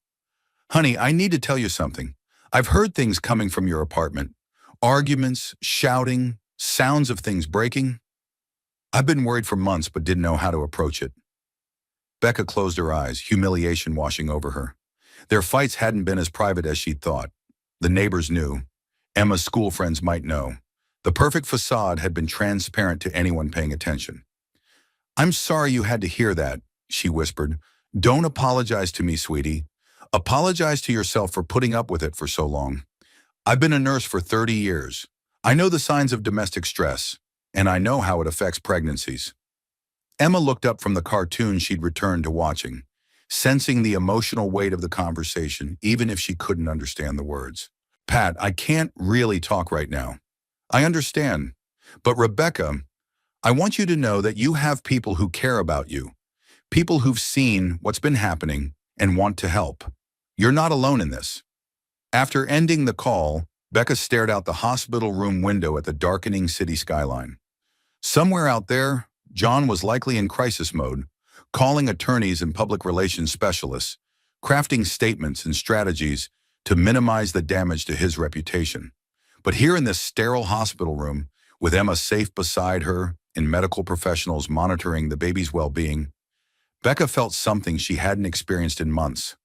Honey, I need to tell you something. I've heard things coming from your apartment. Arguments, shouting, sounds of things breaking. I've been worried for months but didn't know how to approach it. Becca closed her eyes, humiliation washing over her. Their fights hadn't been as private as she'd thought. The neighbors knew. Emma's school friends might know. The perfect facade had been transparent to anyone paying attention. I'm sorry you had to hear that, she whispered. Don't apologize to me, sweetie. Apologize to yourself for putting up with it for so long. I've been a nurse for 30 years. I know the signs of domestic stress, and I know how it affects pregnancies. Emma looked up from the cartoon she'd returned to watching, sensing the emotional weight of the conversation, even if she couldn't understand the words. Pat, I can't really talk right now. I understand. But Rebecca, I want you to know that you have people who care about you, people who've seen what's been happening and want to help. You're not alone in this. After ending the call, Becca stared out the hospital room window at the darkening city skyline. Somewhere out there, John was likely in crisis mode, calling attorneys and public relations specialists, crafting statements and strategies to minimize the damage to his reputation. But here in this sterile hospital room, with Emma safe beside her and medical professionals monitoring the baby's well-being, Becca felt something she hadn't experienced in months.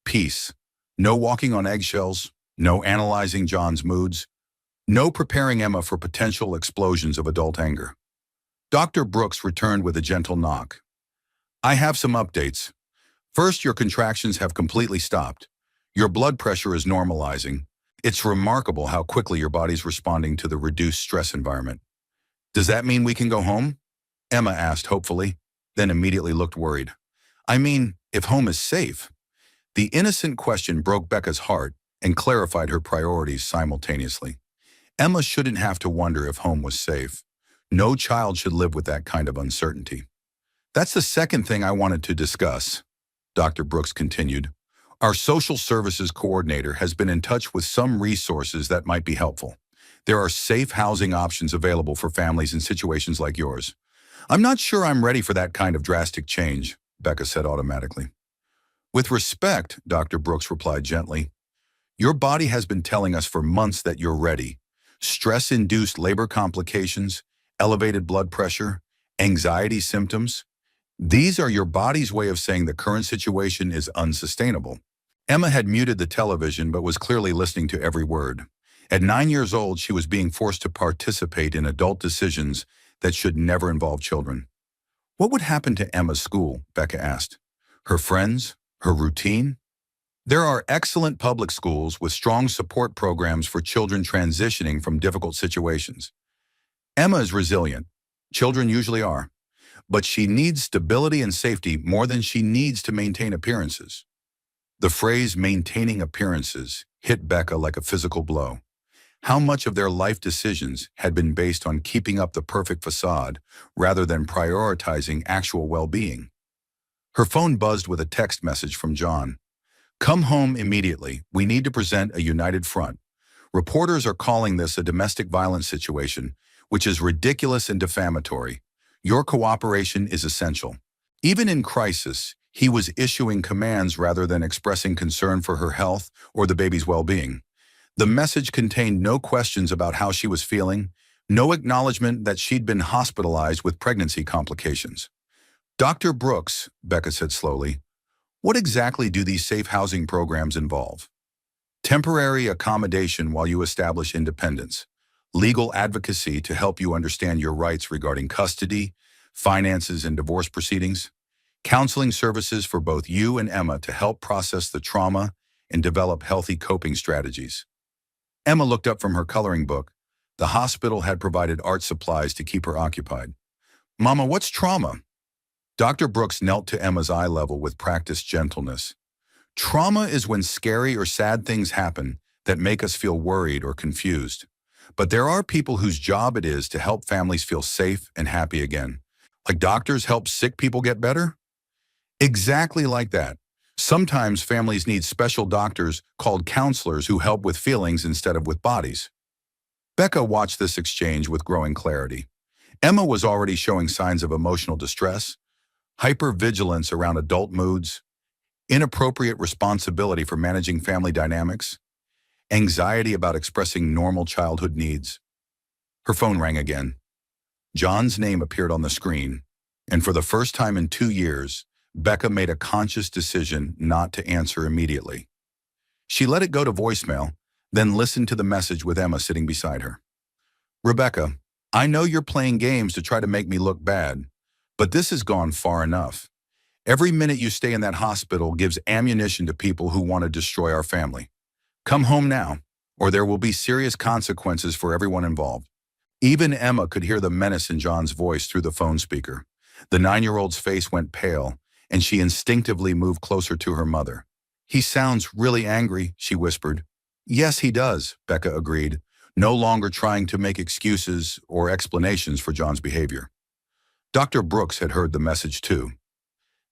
Peace. No walking on eggshells, no analyzing John's moods, no preparing Emma for potential explosions of adult anger. Dr. Brooks returned with a gentle knock. I have some updates. First, your contractions have completely stopped. Your blood pressure is normalizing. It's remarkable how quickly your body's responding to the reduced stress environment. Does that mean we can go home? Emma asked hopefully, then immediately looked worried. I mean, if home is safe. The innocent question broke Becca's heart and clarified her priorities simultaneously. Emma shouldn't have to wonder if home was safe. No child should live with that kind of uncertainty. That's the second thing I wanted to discuss, Dr. Brooks continued. Our social services coordinator has been in touch with some resources that might be helpful. There are safe housing options available for families in situations like yours. I'm not sure I'm ready for that kind of drastic change, Becca said automatically. With respect, Dr. Brooks replied gently, your body has been telling us for months that you're ready. Stress-induced labor complications, elevated blood pressure, anxiety symptoms. These are your body's way of saying the current situation is unsustainable. Emma had muted the television but was clearly listening to every word. At 9 years old, she was being forced to participate in adult decisions that should never involve children. What would happen to Emma's school? Becca asked. Her friends? Her routine? There are excellent public schools with strong support programs for children transitioning from difficult situations. Emma is resilient. Children usually are. But she needs stability and safety more than she needs to maintain appearances. The phrase maintaining appearances hit Becca like a physical blow. How much of their life decisions had been based on keeping up the perfect facade rather than prioritizing actual well-being? Her phone buzzed with a text message from John. Come home immediately. We need to present a united front. Reporters are calling this a domestic violence situation, which is ridiculous and defamatory. Your cooperation is essential. Even in crisis, he was issuing commands rather than expressing concern for her health or the baby's well-being. The message contained no questions about how she was feeling, no acknowledgement that she'd been hospitalized with pregnancy complications. Dr. Brooks, Becca said slowly, what exactly do these safe housing programs involve? Temporary accommodation while you establish independence, legal advocacy to help you understand your rights regarding custody, finances, and divorce proceedings, counseling services for both you and Emma to help process the trauma and develop healthy coping strategies. Emma looked up from her coloring book. The hospital had provided art supplies to keep her occupied. Mama, what's trauma? Dr. Brooks knelt to Emma's eye level with practiced gentleness. Trauma is when scary or sad things happen that make us feel worried or confused. But there are people whose job it is to help families feel safe and happy again. Like doctors help sick people get better? Exactly like that. Sometimes families need special doctors called counselors who help with feelings instead of with bodies. Becca watched this exchange with growing clarity. Emma was already showing signs of emotional distress, hypervigilance around adult moods, inappropriate responsibility for managing family dynamics, anxiety about expressing normal childhood needs. Her phone rang again. John's name appeared on the screen, and for the first time in 2 years, Becca made a conscious decision not to answer immediately. She let it go to voicemail, then listened to the message with Emma sitting beside her. Rebecca, I know you're playing games to try to make me look bad, but this has gone far enough. Every minute you stay in that hospital gives ammunition to people who want to destroy our family. Come home now, or there will be serious consequences for everyone involved. Even Emma could hear the menace in John's voice through the phone speaker. The 9-year-old's face went pale, and she instinctively moved closer to her mother. He sounds really angry, she whispered. Yes, he does, Becca agreed, no longer trying to make excuses or explanations for John's behavior. Dr. Brooks had heard the message too.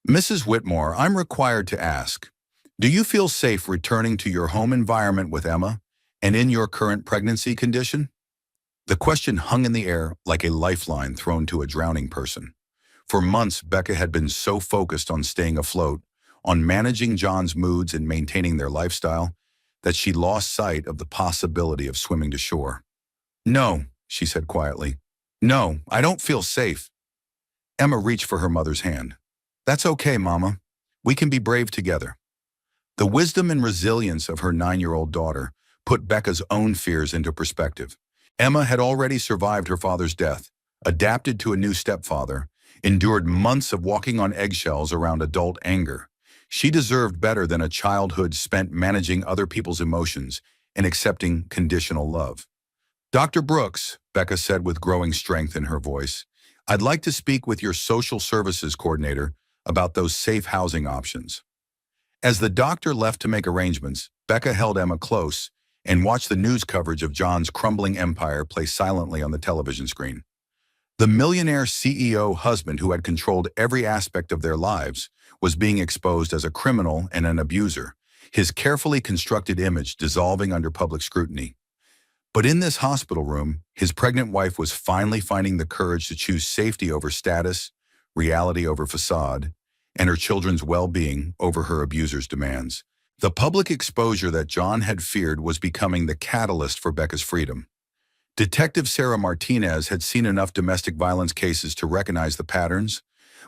Mrs. Whitmore, I'm required to ask, do you feel safe returning to your home environment with Emma and in your current pregnancy condition? The question hung in the air like a lifeline thrown to a drowning person. For months, Becca had been so focused on staying afloat, on managing John's moods and maintaining their lifestyle, that she lost sight of the possibility of swimming to shore. No, she said quietly. No, I don't feel safe. Emma reached for her mother's hand. That's okay, Mama. We can be brave together. The wisdom and resilience of her 9-year-old daughter put Becca's own fears into perspective. Emma had already survived her father's death, adapted to a new stepfather, endured months of walking on eggshells around adult anger. She deserved better than a childhood spent managing other people's emotions and accepting conditional love. Dr. Brooks, Becca said with growing strength in her voice, I'd like to speak with your social services coordinator about those safe housing options. As the doctor left to make arrangements, Becca held Emma close and watched the news coverage of John's crumbling empire play silently on the television screen. The millionaire CEO husband who had controlled every aspect of their lives was being exposed as a criminal and an abuser, his carefully constructed image dissolving under public scrutiny. But in this hospital room, his pregnant wife was finally finding the courage to choose safety over status, reality over facade, and her children's well-being over her abuser's demands. The public exposure that John had feared was becoming the catalyst for Becca's freedom. Detective Sarah Martinez had seen enough domestic violence cases to recognize the patterns,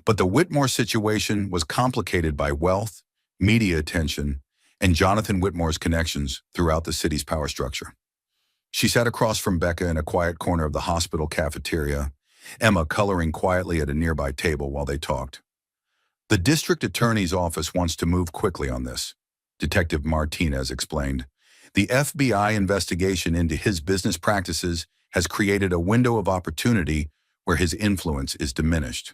but the Whitmore situation was complicated by wealth, media attention, and Jonathan Whitmore's connections throughout the city's power structure. She sat across from Becca in a quiet corner of the hospital cafeteria, Emma coloring quietly at a nearby table while they talked. The district attorney's office wants to move quickly on this, Detective Martinez explained. The FBI investigation into his business practices has created a window of opportunity where his influence is diminished.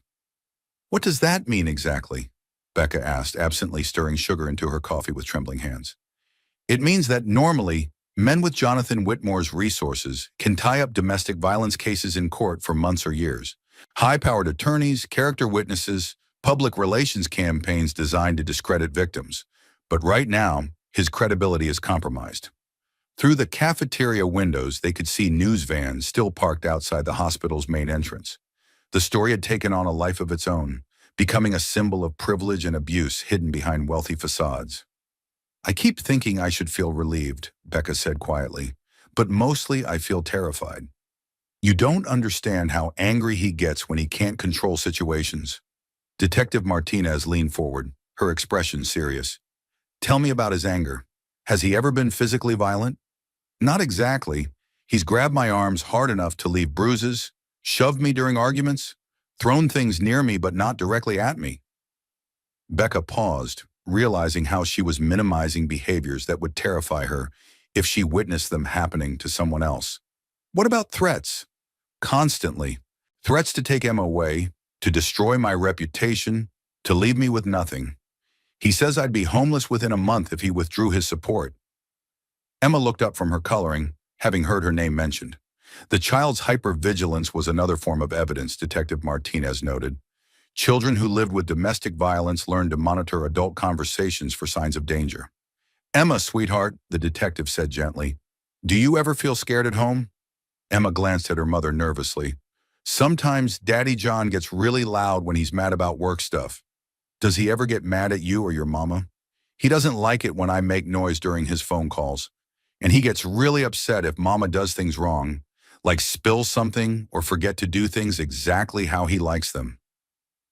What does that mean exactly? Becca asked, absently stirring sugar into her coffee with trembling hands. It means that normally, men with Jonathan Whitmore's resources can tie up domestic violence cases in court for months or years. High-powered attorneys, character witnesses, public relations campaigns designed to discredit victims. But right now, his credibility is compromised. Through the cafeteria windows, they could see news vans still parked outside the hospital's main entrance. The story had taken on a life of its own, becoming a symbol of privilege and abuse hidden behind wealthy facades. I keep thinking I should feel relieved, Becca said quietly, but mostly I feel terrified. You don't understand how angry he gets when he can't control situations. Detective Martinez leaned forward, her expression serious. Tell me about his anger. Has he ever been physically violent? Not exactly. He's grabbed my arms hard enough to leave bruises, shoved me during arguments, thrown things near me but not directly at me. Becca paused, realizing how she was minimizing behaviors that would terrify her if she witnessed them happening to someone else. What about threats? Constantly. Threats to take Emma away, to destroy my reputation, to leave me with nothing. He says I'd be homeless within a month if he withdrew his support. Emma looked up from her coloring, having heard her name mentioned. The child's hypervigilance was another form of evidence, Detective Martinez noted. Children who lived with domestic violence learned to monitor adult conversations for signs of danger. Emma, sweetheart, the detective said gently, do you ever feel scared at home? Emma glanced at her mother nervously. Sometimes Daddy John gets really loud when he's mad about work stuff. Does he ever get mad at you or your mama? He doesn't like it when I make noise during his phone calls. And he gets really upset if mama does things wrong, like spill something or forget to do things exactly how he likes them.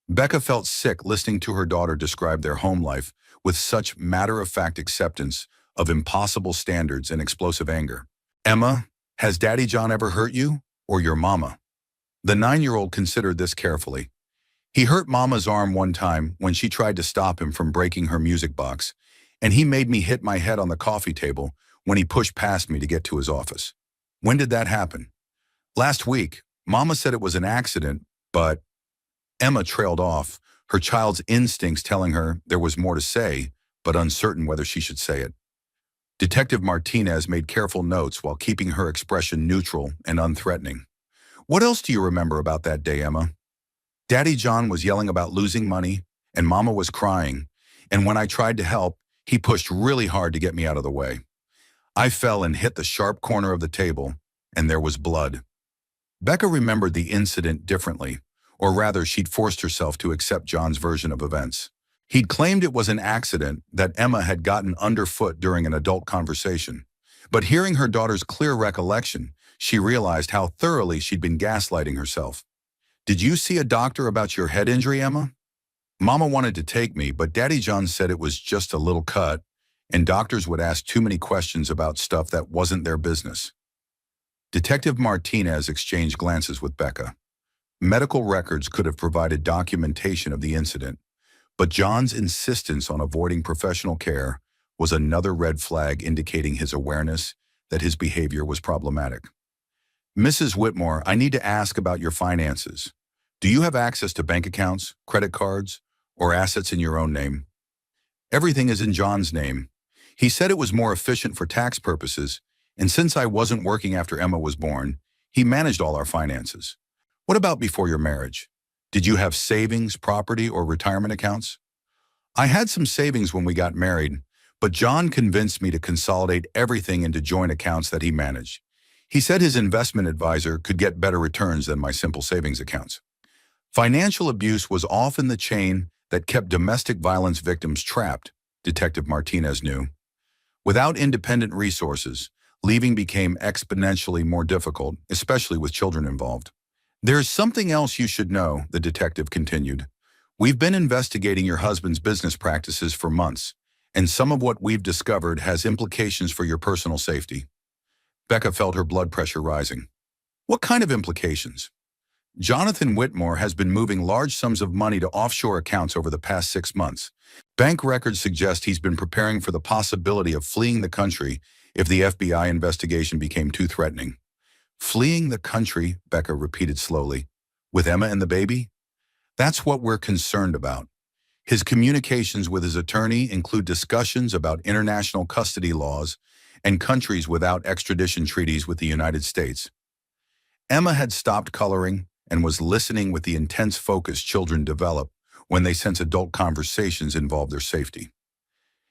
Becca felt sick listening to her daughter describe their home life with such matter-of-fact acceptance of impossible standards and explosive anger. Emma, has Daddy John ever hurt you or your mama? The 9-year-old considered this carefully. He hurt Mama's arm one time when she tried to stop him from breaking her music box, and he made me hit my head on the coffee table when he pushed past me to get to his office. When did that happen? Last week. Mama said it was an accident, but Emma trailed off, her child's instincts telling her there was more to say, but uncertain whether she should say it. Detective Martinez made careful notes while keeping her expression neutral and unthreatening. What else do you remember about that day, Emma? Daddy John was yelling about losing money, and Mama was crying, and when I tried to help, he pushed really hard to get me out of the way. I fell and hit the sharp corner of the table, and there was blood. Becca remembered the incident differently, or rather she'd forced herself to accept John's version of events. He'd claimed it was an accident that Emma had gotten underfoot during an adult conversation. But hearing her daughter's clear recollection, she realized how thoroughly she'd been gaslighting herself. Did you see a doctor about your head injury, Emma? Mama wanted to take me, but Daddy John said it was just a little cut, and doctors would ask too many questions about stuff that wasn't their business. Detective Martinez exchanged glances with Becca. Medical records could have provided documentation of the incident, but John's insistence on avoiding professional care was another red flag indicating his awareness that his behavior was problematic. Mrs. Whitmore, I need to ask about your finances. Do you have access to bank accounts, credit cards, or assets in your own name? Everything is in John's name. He said it was more efficient for tax purposes, and since I wasn't working after Emma was born, he managed all our finances. What about before your marriage? Did you have savings, property, or retirement accounts? I had some savings when we got married, but John convinced me to consolidate everything into joint accounts that he managed. He said his investment advisor could get better returns than my simple savings accounts. Financial abuse was often the chain that kept domestic violence victims trapped, Detective Martinez knew. Without independent resources, leaving became exponentially more difficult, especially with children involved. There's something else you should know, the detective continued. We've been investigating your husband's business practices for months, and some of what we've discovered has implications for your personal safety. Becca felt her blood pressure rising. What kind of implications? Jonathan Whitmore has been moving large sums of money to offshore accounts over the past 6 months. Bank records suggest he's been preparing for the possibility of fleeing the country if the FBI investigation became too threatening. Fleeing the country, Becca repeated slowly. With Emma and the baby? That's what we're concerned about. His communications with his attorney include discussions about international custody laws and countries without extradition treaties with the United States. Emma had stopped coloring and was listening with the intense focus children develop when they sense adult conversations involve their safety.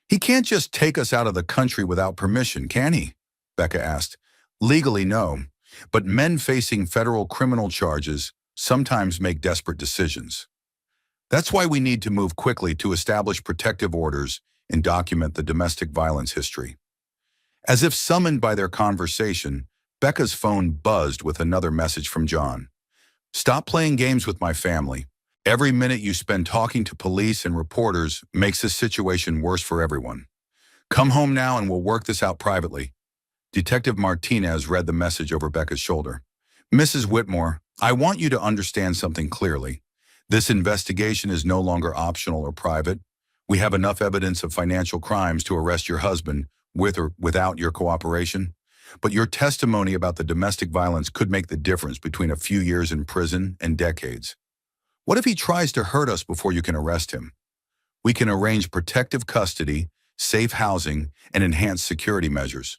He can't just take us out of the country without permission, can he? Becca asked. Legally, no. But men facing federal criminal charges sometimes make desperate decisions. That's why we need to move quickly to establish protective orders and document the domestic violence history. As if summoned by their conversation, Becca's phone buzzed with another message from John. Stop playing games with my family. Every minute you spend talking to police and reporters makes this situation worse for everyone. Come home now and we'll work this out privately. Detective Martinez read the message over Becca's shoulder. Mrs. Whitmore, I want you to understand something clearly. This investigation is no longer optional or private. We have enough evidence of financial crimes to arrest your husband with or without your cooperation. But your testimony about the domestic violence could make the difference between a few years in prison and decades. What if he tries to hurt us before you can arrest him? We can arrange protective custody, safe housing, and enhanced security measures.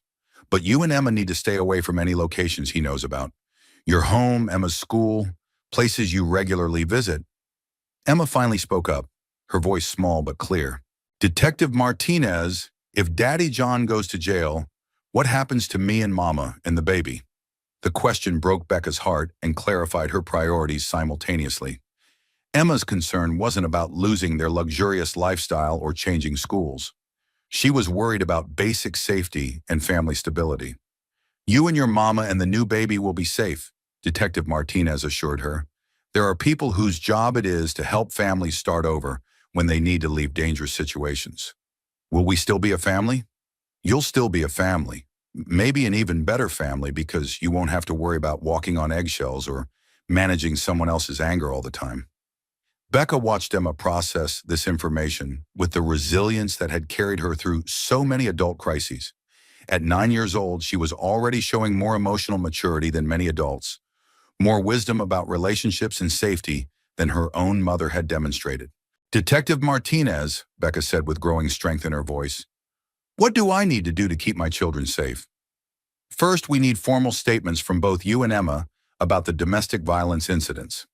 But you and Emma need to stay away from any locations he knows about. Your home, Emma's school, places you regularly visit. Emma finally spoke up, her voice small but clear. Detective Martinez, if Daddy John goes to jail, what happens to me and Mama and the baby? The question broke Becca's heart and clarified her priorities simultaneously. Emma's concern wasn't about losing their luxurious lifestyle or changing schools. She was worried about basic safety and family stability. You and your mama and the new baby will be safe, Detective Martinez assured her. There are people whose job it is to help families start over when they need to leave dangerous situations. Will we still be a family? You'll still be a family. Maybe an even better family because you won't have to worry about walking on eggshells or managing someone else's anger all the time. Becca watched Emma process this information with the resilience that had carried her through so many adult crises. At 9 years old, she was already showing more emotional maturity than many adults, more wisdom about relationships and safety than her own mother had demonstrated. Detective Martinez, Becca said with growing strength in her voice, what do I need to do to keep my children safe? First, we need formal statements from both you and Emma about the domestic violence incidents.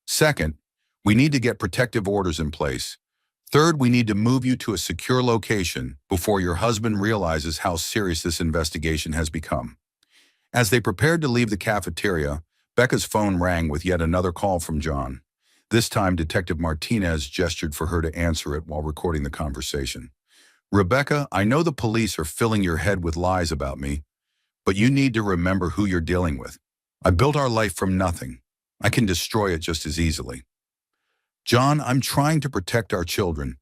Second, we need to get protective orders in place. Third, we need to move you to a secure location before your husband realizes how serious this investigation has become. As they prepared to leave the cafeteria, Becca's phone rang with yet another call from John. This time, Detective Martinez gestured for her to answer it while recording the conversation. Rebecca, I know the police are filling your head with lies about me, but you need to remember who you're dealing with. I built our life from nothing. I can destroy it just as easily. John, I'm trying to protect our children.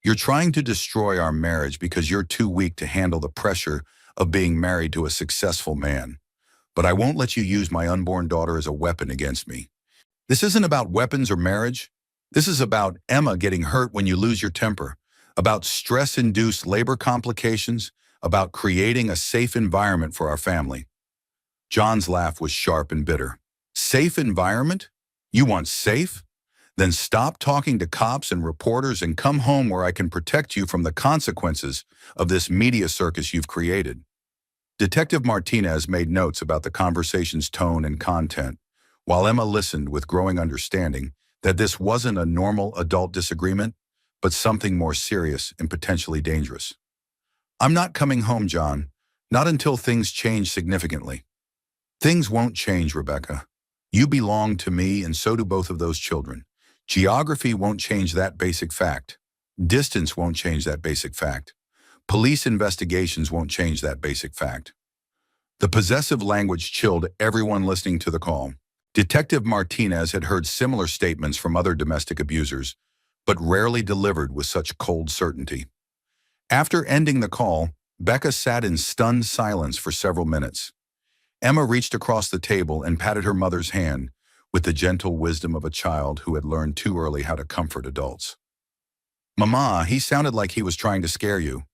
You're trying to destroy our marriage because you're too weak to handle the pressure of being married to a successful man. But I won't let you use my unborn daughter as a weapon against me. This isn't about weapons or marriage. This is about Emma getting hurt when you lose your temper, about stress-induced labor complications, about creating a safe environment for our family. John's laugh was sharp and bitter. Safe environment? You want safe? Then stop talking to cops and reporters and come home where I can protect you from the consequences of this media circus you've created. Detective Martinez made notes about the conversation's tone and content, while Emma listened with growing understanding that this wasn't a normal adult disagreement, but something more serious and potentially dangerous. I'm not coming home, John, not until things change significantly. Things won't change, Rebecca. You belong to me and so do both of those children. Geography won't change that basic fact. Distance won't change that basic fact. Police investigations won't change that basic fact. The possessive language chilled everyone listening to the call. Detective Martinez had heard similar statements from other domestic abusers, but rarely delivered with such cold certainty. After ending the call, Becca sat in stunned silence for several minutes. Emma reached across the table and patted her mother's hand with the gentle wisdom of a child who had learned too early how to comfort adults. Mama, he sounded like he was trying to scare you.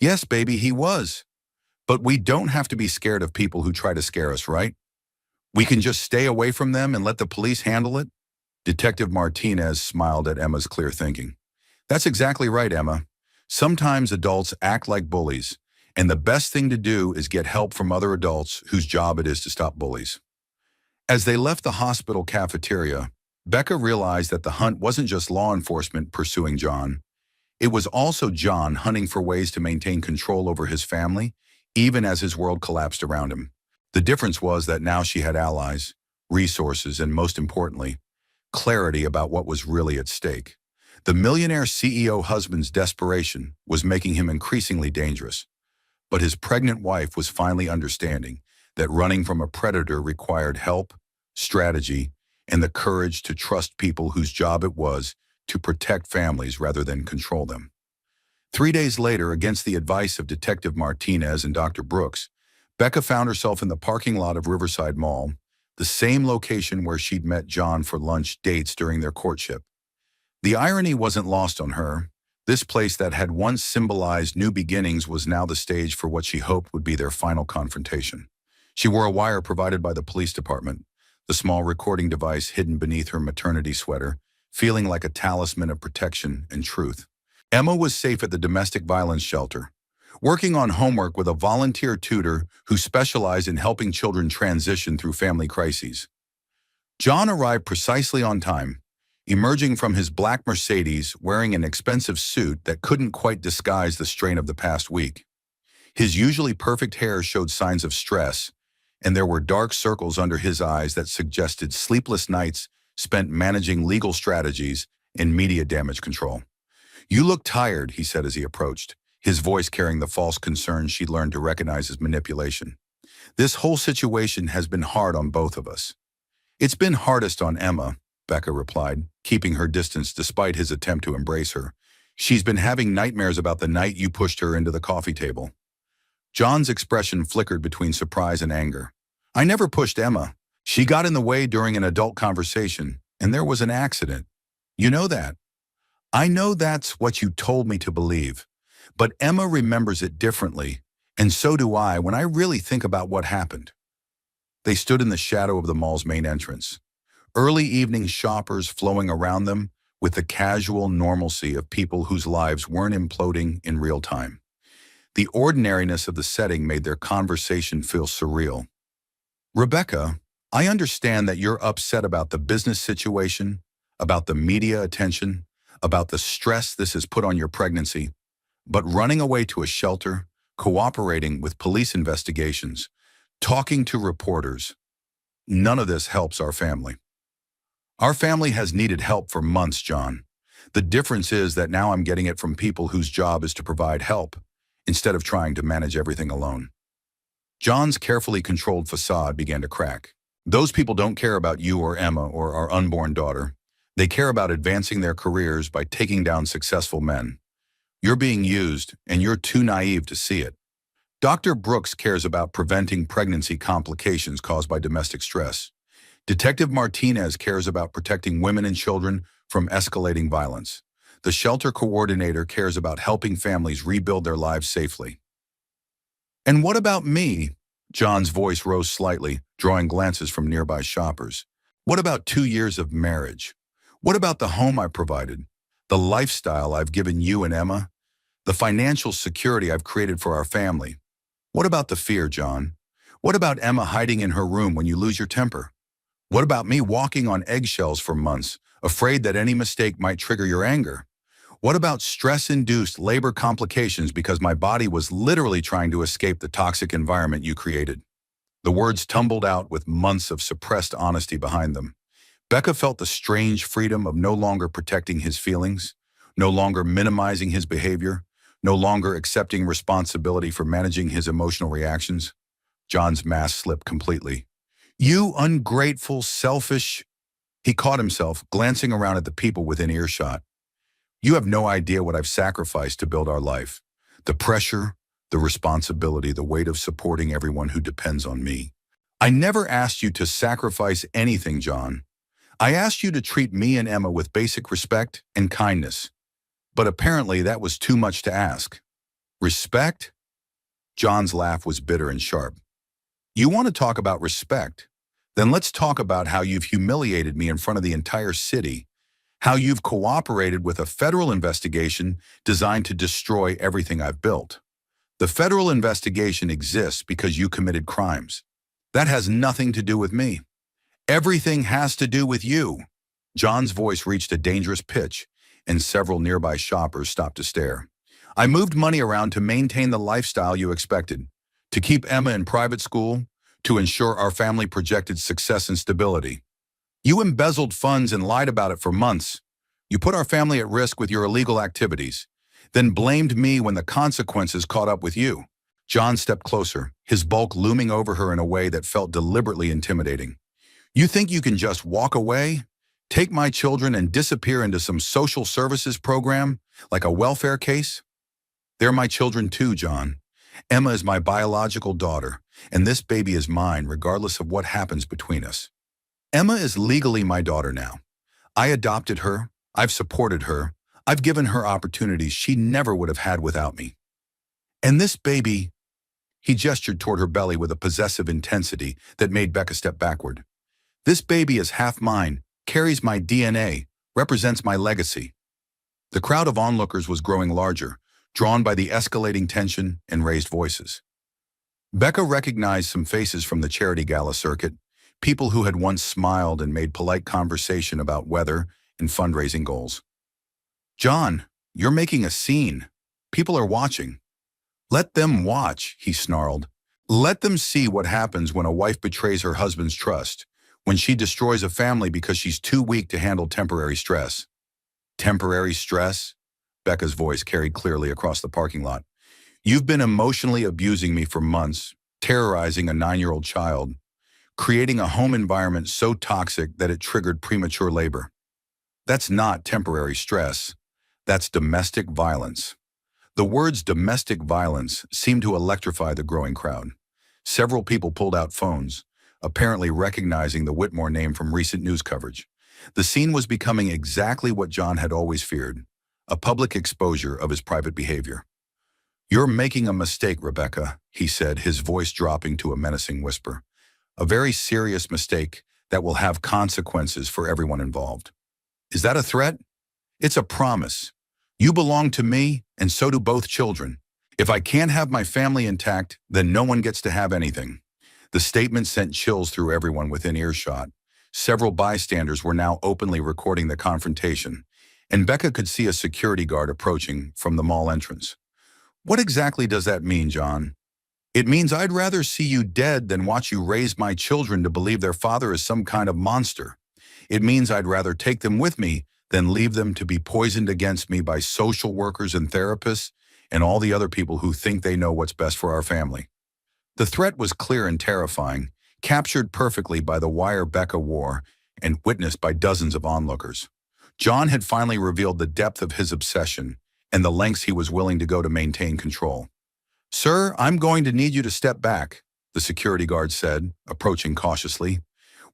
Yes, baby, he was. But we don't have to be scared of people who try to scare us, right? We can just stay away from them and let the police handle it? Detective Martinez smiled at Emma's clear thinking. That's exactly right, Emma. Sometimes adults act like bullies, and the best thing to do is get help from other adults whose job it is to stop bullies. As they left the hospital cafeteria, Becca realized that the hunt wasn't just law enforcement pursuing John. It was also John hunting for ways to maintain control over his family, even as his world collapsed around him. The difference was that now she had allies, resources, and most importantly, clarity about what was really at stake. The millionaire CEO husband's desperation was making him increasingly dangerous, but his pregnant wife was finally understanding that running from a predator required help, strategy, and the courage to trust people whose job it was to protect families rather than control them. 3 days later, against the advice of Detective Martinez and Dr. Brooks, Becca found herself in the parking lot of Riverside Mall, the same location where she'd met John for lunch dates during their courtship. The irony wasn't lost on her. This place that had once symbolized new beginnings was now the stage for what she hoped would be their final confrontation. She wore a wire provided by the police department, the small recording device hidden beneath her maternity sweater, feeling like a talisman of protection and truth. Emma was safe at the domestic violence shelter, working on homework with a volunteer tutor who specialized in helping children transition through family crises. John arrived precisely on time, emerging from his black Mercedes wearing an expensive suit that couldn't quite disguise the strain of the past week. His usually perfect hair showed signs of stress, and there were dark circles under his eyes that suggested sleepless nights spent managing legal strategies and media damage control. "You look tired," he said as he approached, his voice carrying the false concern she'd learned to recognize as manipulation. "This whole situation has been hard on both of us." "It's been hardest on Emma," Becca replied, keeping her distance despite his attempt to embrace her. "She's been having nightmares about the night you pushed her into the coffee table." John's expression flickered between surprise and anger. "I never pushed Emma. She got in the way during an adult conversation, and there was an accident. You know that." "I know that's what you told me to believe, but Emma remembers it differently, and so do I when I really think about what happened." They stood in the shadow of the mall's main entrance, early evening shoppers flowing around them with the casual normalcy of people whose lives weren't imploding in real time. The ordinariness of the setting made their conversation feel surreal. "Rebecca, I understand that you're upset about the business situation, about the media attention, about the stress this has put on your pregnancy, but running away to a shelter, cooperating with police investigations, talking to reporters, none of this helps our family." "Our family has needed help for months, John. The difference is that now I'm getting it from people whose job is to provide help, instead of trying to manage everything alone." John's carefully controlled facade began to crack. "Those people don't care about you or Emma or our unborn daughter. They care about advancing their careers by taking down successful men. You're being used, and you're too naive to see it. Dr. Brooks cares about preventing pregnancy complications caused by domestic stress. Detective Martinez cares about protecting women and children from escalating violence. The shelter coordinator cares about helping families rebuild their lives safely." "And what about me?" John's voice rose slightly, drawing glances from nearby shoppers. "What about 2 years of marriage? What about the home I provided? The lifestyle I've given you and Emma? The financial security I've created for our family? What about the fear, John? What about Emma hiding in her room when you lose your temper? What about me walking on eggshells for months, afraid that any mistake might trigger your anger? What about stress-induced labor complications because my body was literally trying to escape the toxic environment you created?" The words tumbled out with months of suppressed honesty behind them. Becca felt the strange freedom of no longer protecting his feelings, no longer minimizing his behavior, no longer accepting responsibility for managing his emotional reactions. John's mask slipped completely. "You ungrateful, selfish—" He caught himself, glancing around at the people within earshot. "You have no idea what I've sacrificed to build our life. The pressure, the responsibility, the weight of supporting everyone who depends on me. I never asked you to sacrifice anything, John. I asked you to treat me and Emma with basic respect and kindness. But apparently that was too much to ask." "Respect?" John's laugh was bitter and sharp. "You want to talk about respect? Then let's talk about how you've humiliated me in front of the entire city, how you've cooperated with a federal investigation designed to destroy everything I've built. The federal investigation exists because you committed crimes. That has nothing to do with me. Everything has to do with you." John's voice reached a dangerous pitch, and several nearby shoppers stopped to stare. "I moved money around to maintain the lifestyle you expected, to keep Emma in private school, to ensure our family projected success and stability. You embezzled funds and lied about it for months. You put our family at risk with your illegal activities, then blamed me when the consequences caught up with you." John stepped closer, his bulk looming over her in a way that felt deliberately intimidating. "You think you can just walk away, take my children and disappear into some social services program, like a welfare case? They're my children too, John. Emma is my biological daughter, and this baby is mine regardless of what happens between us. Emma is legally my daughter now. I adopted her, I've supported her, I've given her opportunities she never would have had without me. And this baby—" He gestured toward her belly with a possessive intensity that made Becca step backward. "This baby is half mine, carries my DNA, represents my legacy." The crowd of onlookers was growing larger, drawn by the escalating tension and raised voices. Becca recognized some faces from the charity gala circuit, people who had once smiled and made polite conversation about weather and fundraising goals. "John, you're making a scene. People are watching." "Let them watch," he snarled. "Let them see what happens when a wife betrays her husband's trust, when she destroys a family because she's too weak to handle temporary stress." "Temporary stress?" Becca's voice carried clearly across the parking lot. "You've been emotionally abusing me for months, terrorizing a 9-year-old child, creating a home environment so toxic that it triggered premature labor. That's not temporary stress. That's domestic violence." The words domestic violence seemed to electrify the growing crowd. Several people pulled out phones, apparently recognizing the Whitmore name from recent news coverage. The scene was becoming exactly what John had always feared, a public exposure of his private behavior. "You're making a mistake, Rebecca," he said, his voice dropping to a menacing whisper. "A very serious mistake that will have consequences for everyone involved." "Is that a threat?" "It's a promise. You belong to me, and so do both children. If I can't have my family intact, then no one gets to have anything." The statement sent chills through everyone within earshot. Several bystanders were now openly recording the confrontation, and Becca could see a security guard approaching from the mall entrance. "What exactly does that mean, John?" "It means I'd rather see you dead than watch you raise my children to believe their father is some kind of monster. It means I'd rather take them with me than leave them to be poisoned against me by social workers and therapists and all the other people who think they know what's best for our family." The threat was clear and terrifying, captured perfectly by the wire Becca wore and witnessed by dozens of onlookers. John had finally revealed the depth of his obsession and the lengths he was willing to go to maintain control. "Sir, I'm going to need you to step back," the security guard said, approaching cautiously.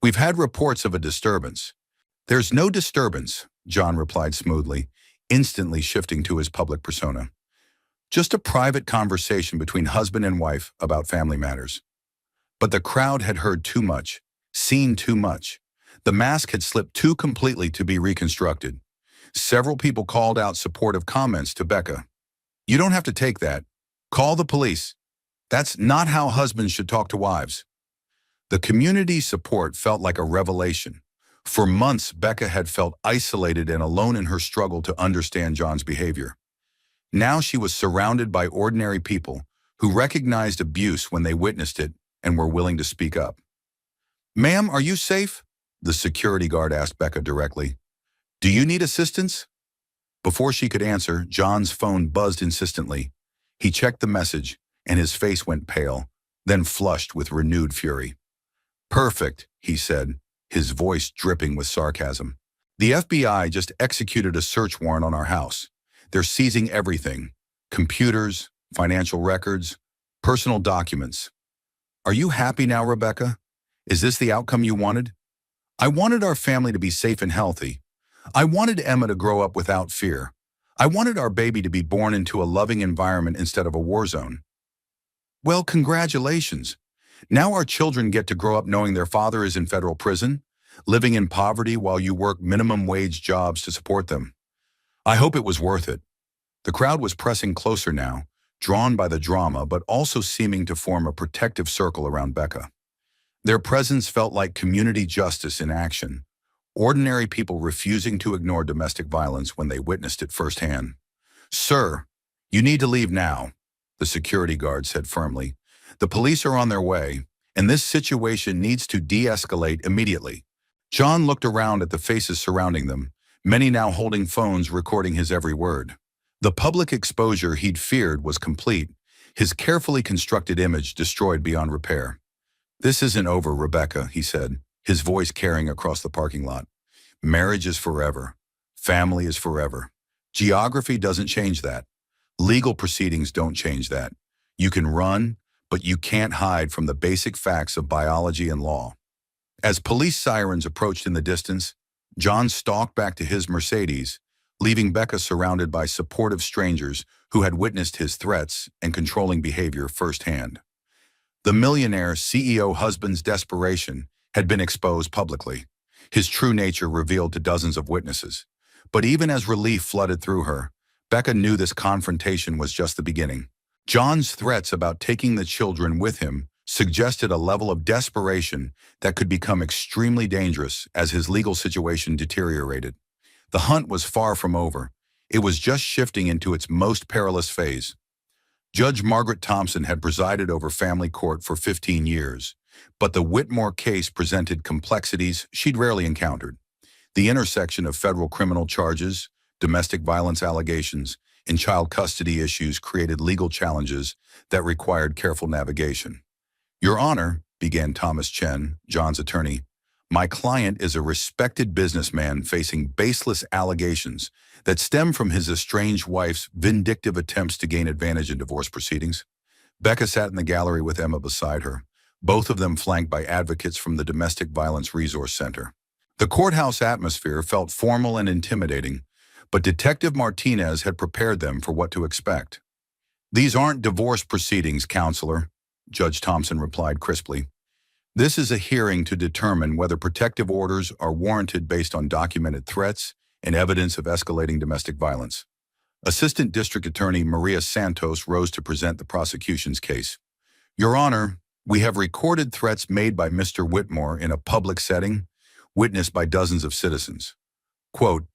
"We've had reports of a disturbance." "There's no disturbance," John replied smoothly, instantly shifting to his public persona. "Just a private conversation between husband and wife about family matters." But the crowd had heard too much, seen too much. The mask had slipped too completely to be reconstructed. Several people called out supportive comments to Becca. "You don't have to take that. Call the police. That's not how husbands should talk to wives." The community's support felt like a revelation. For months, Becca had felt isolated and alone in her struggle to understand John's behavior. Now she was surrounded by ordinary people who recognized abuse when they witnessed it and were willing to speak up. "Ma'am, are you safe?" the security guard asked Becca directly. "Do you need assistance?" Before she could answer, John's phone buzzed insistently. He checked the message, and his face went pale, then flushed with renewed fury. "Perfect," he said, his voice dripping with sarcasm. "The FBI just executed a search warrant on our house. They're seizing everything: computers, financial records, personal documents. Are you happy now, Rebecca? Is this the outcome you wanted?" "I wanted our family to be safe and healthy. I wanted Emma to grow up without fear. I wanted our baby to be born into a loving environment instead of a war zone." "Well, congratulations. Now our children get to grow up knowing their father is in federal prison, living in poverty while you work minimum wage jobs to support them. I hope it was worth it." The crowd was pressing closer now, drawn by the drama but also seeming to form a protective circle around Becca. Their presence felt like community justice in action, ordinary people refusing to ignore domestic violence when they witnessed it firsthand. "Sir, you need to leave now," the security guard said firmly. "The police are on their way, and this situation needs to de-escalate immediately." John looked around at the faces surrounding them, many now holding phones recording his every word. The public exposure he'd feared was complete, his carefully constructed image destroyed beyond repair. "This isn't over, Rebecca," he said, his voice carrying across the parking lot. "Marriage is forever. Family is forever. Geography doesn't change that. Legal proceedings don't change that. You can run, but you can't hide from the basic facts of biology and law." As police sirens approached in the distance, John stalked back to his Mercedes, leaving Becca surrounded by supportive strangers who had witnessed his threats and controlling behavior firsthand. The millionaire CEO husband's desperation had been exposed publicly, his true nature revealed to dozens of witnesses. But even as relief flooded through her, Becca knew this confrontation was just the beginning. John's threats about taking the children with him suggested a level of desperation that could become extremely dangerous as his legal situation deteriorated. The hunt was far from over. It was just shifting into its most perilous phase. Judge Margaret Thompson had presided over family court for 15 years, but the Whitmore case presented complexities she'd rarely encountered. The intersection of federal criminal charges, domestic violence allegations, and child custody issues created legal challenges that required careful navigation. "Your Honor," began Thomas Chen, John's attorney, "my client is a respected businessman facing baseless allegations that stem from his estranged wife's vindictive attempts to gain advantage in divorce proceedings." Becca sat in the gallery with Emma beside her, both of them flanked by advocates from the Domestic Violence Resource Center. The courthouse atmosphere felt formal and intimidating, but Detective Martinez had prepared them for what to expect. "These aren't divorce proceedings, counselor," Judge Thompson replied crisply. "This is a hearing to determine whether protective orders are warranted based on documented threats and evidence of escalating domestic violence." Assistant District Attorney Maria Santos rose to present the prosecution's case. "Your Honor, we have recorded threats made by Mr. Whitmore in a public setting, witnessed by dozens of citizens. Quote,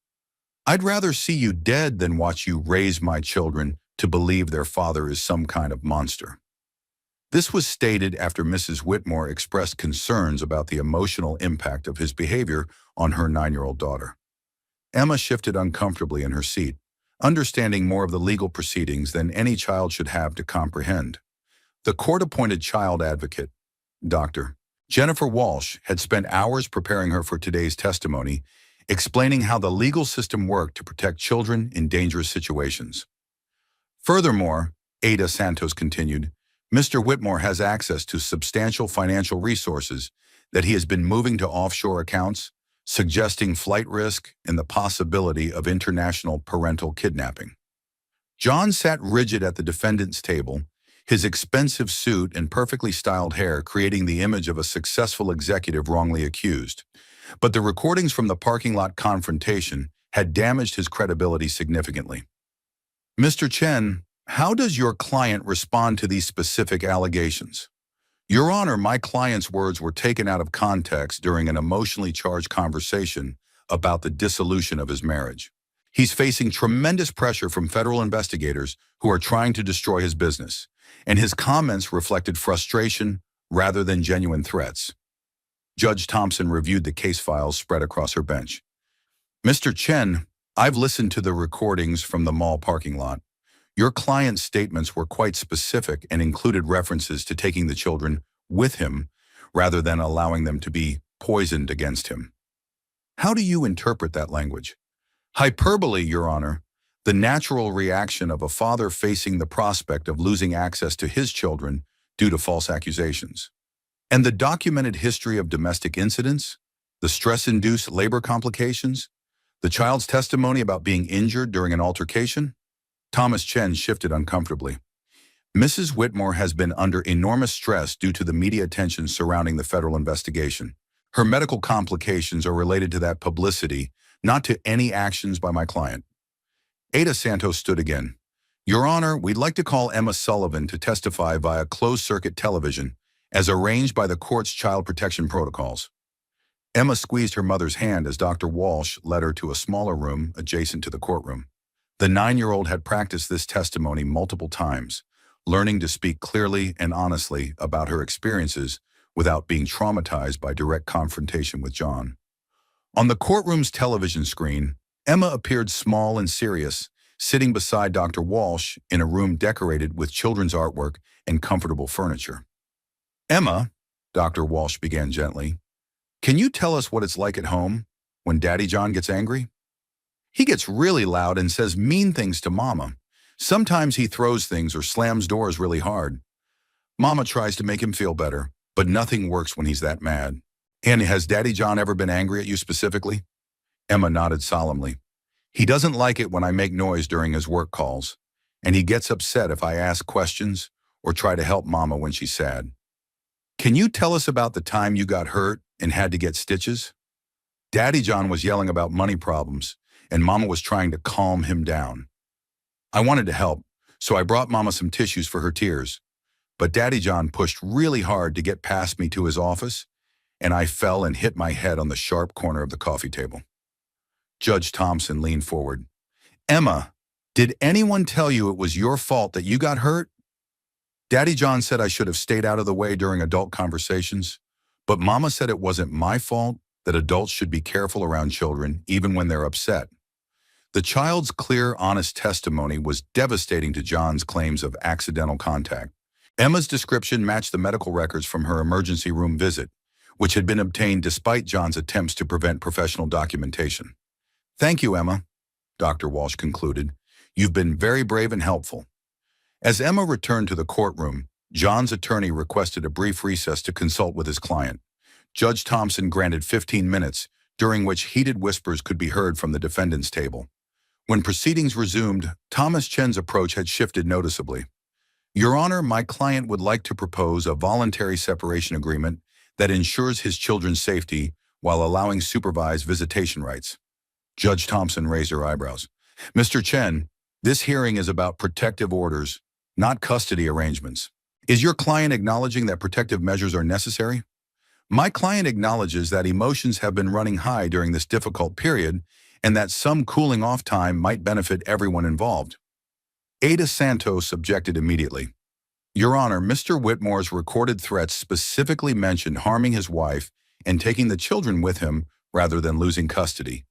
'I'd rather see you dead than watch you raise my children to believe their father is some kind of monster.' This was stated after Mrs. Whitmore expressed concerns about the emotional impact of his behavior on her 9-year-old daughter. Emma shifted uncomfortably in her seat, understanding more of the legal proceedings than any child should have to comprehend. The court-appointed child advocate, Dr. Jennifer Walsh, had spent hours preparing her for today's testimony, explaining how the legal system worked to protect children in dangerous situations. Furthermore, Ada Santos continued, Mr. Whitmore has access to substantial financial resources that he has been moving to offshore accounts, suggesting flight risk and the possibility of international parental kidnapping. John sat rigid at the defendant's table, his expensive suit and perfectly styled hair creating the image of a successful executive wrongly accused. But the recordings from the parking lot confrontation had damaged his credibility significantly. "Mr. Chen, how does your client respond to these specific allegations?" "Your Honor, my client's words were taken out of context during an emotionally charged conversation about the dissolution of his marriage. He's facing tremendous pressure from federal investigators who are trying to destroy his business, and his comments reflected frustration rather than genuine threats." Judge Thompson reviewed the case files spread across her bench. "Mr. Chen, I've listened to the recordings from the mall parking lot. Your client's statements were quite specific and included references to taking the children with him rather than allowing them to be poisoned against him. How do you interpret that language?" "Hyperbole, Your Honor. The natural reaction of a father facing the prospect of losing access to his children due to false accusations. And the documented history of domestic incidents, the stress-induced labor complications, the child's testimony about being injured during an altercation?" Thomas Chen shifted uncomfortably. "Mrs. Whitmore has been under enormous stress due to the media attention surrounding the federal investigation. Her medical complications are related to that publicity, not to any actions by my client." Ada Santos stood again. "Your Honor, we'd like to call Emma Sullivan to testify via closed-circuit television, as arranged by the court's child protection protocols." Emma squeezed her mother's hand as Dr. Walsh led her to a smaller room adjacent to the courtroom. The 9-year-old had practiced this testimony multiple times, learning to speak clearly and honestly about her experiences without being traumatized by direct confrontation with John. On the courtroom's television screen, Emma appeared small and serious, sitting beside Dr. Walsh in a room decorated with children's artwork and comfortable furniture. "Emma," Dr. Walsh began gently, "can you tell us what it's like at home when Daddy John gets angry? He gets really loud and says mean things to Mama. Sometimes he throws things or slams doors really hard. Mama tries to make him feel better, but nothing works when he's that mad. And has Daddy John ever been angry at you specifically?" Emma nodded solemnly. "He doesn't like it when I make noise during his work calls, and he gets upset if I ask questions or try to help Mama when she's sad." "Can you tell us about the time you got hurt and had to get stitches?" "Daddy John was yelling about money problems, and Mama was trying to calm him down. I wanted to help, so I brought Mama some tissues for her tears. But Daddy John pushed really hard to get past me to his office, and I fell and hit my head on the sharp corner of the coffee table." Judge Thompson leaned forward. Emma, did anyone tell you it was your fault that you got hurt? Daddy John said I should have stayed out of the way during adult conversations, but Mama said it wasn't my fault, that adults should be careful around children, even when they're upset. The child's clear, honest testimony was devastating to John's claims of accidental contact. Emma's description matched the medical records from her emergency room visit, which had been obtained despite John's attempts to prevent professional documentation. Thank you, Emma, Dr. Walsh concluded. You've been very brave and helpful. As Emma returned to the courtroom, John's attorney requested a brief recess to consult with his client. Judge Thompson granted 15 minutes, during which heated whispers could be heard from the defendant's table. When proceedings resumed, Thomas Chen's approach had shifted noticeably. Your Honor, my client would like to propose a voluntary separation agreement that ensures his children's safety while allowing supervised visitation rights. Judge Thompson raised her eyebrows. Mr. Chen, this hearing is about protective orders, not custody arrangements. Is your client acknowledging that protective measures are necessary? My client acknowledges that emotions have been running high during this difficult period and that some cooling off time might benefit everyone involved. Ada Santos objected immediately. Your Honor, Mr. Whitmore's recorded threats specifically mentioned harming his wife and taking the children with him rather than losing custody.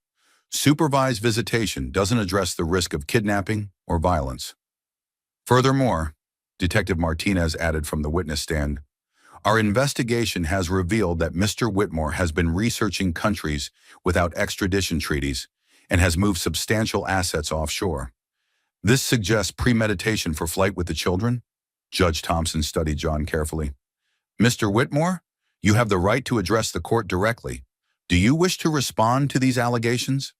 Supervised visitation doesn't address the risk of kidnapping or violence. Furthermore, Detective Martinez added from the witness stand, our investigation has revealed that Mr. Whitmore has been researching countries without extradition treaties and has moved substantial assets offshore. This suggests premeditation for flight with the children? Judge Thompson studied John carefully. Mr. Whitmore, you have the right to address the court directly. Do you wish to respond to these allegations?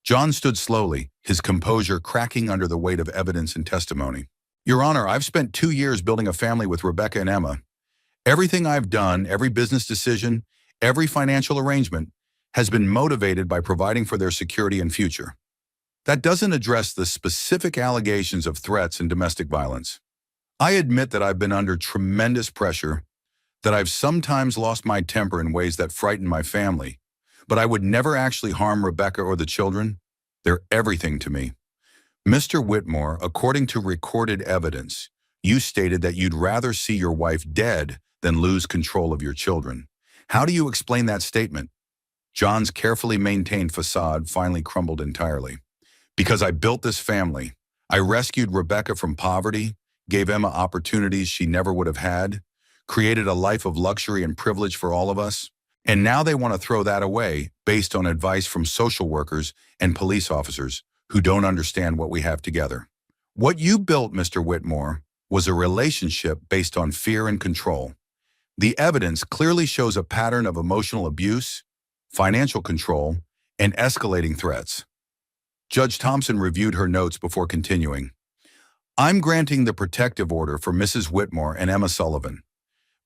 John stood slowly, his composure cracking under the weight of evidence and testimony. Your Honor, I've spent 2 years building a family with Rebecca and Emma. Everything I've done, every business decision, every financial arrangement, has been motivated by providing for their security and future. That doesn't address the specific allegations of threats and domestic violence. I admit that I've been under tremendous pressure, that I've sometimes lost my temper in ways that frighten my family, but I would never actually harm Rebecca or the children. They're everything to me. Mr. Whitmore, according to recorded evidence, you stated that you'd rather see your wife dead than lose control of your children. How do you explain that statement? John's carefully maintained facade finally crumbled entirely. Because I built this family. I rescued Rebecca from poverty, gave Emma opportunities she never would have had, created a life of luxury and privilege for all of us, and now they want to throw that away based on advice from social workers and police officers who don't understand what we have together. What you built, Mr. Whitmore, was a relationship based on fear and control. The evidence clearly shows a pattern of emotional abuse, financial control, and escalating threats. Judge Thompson reviewed her notes before continuing. I'm granting the protective order for Mrs. Whitmore and Emma Sullivan.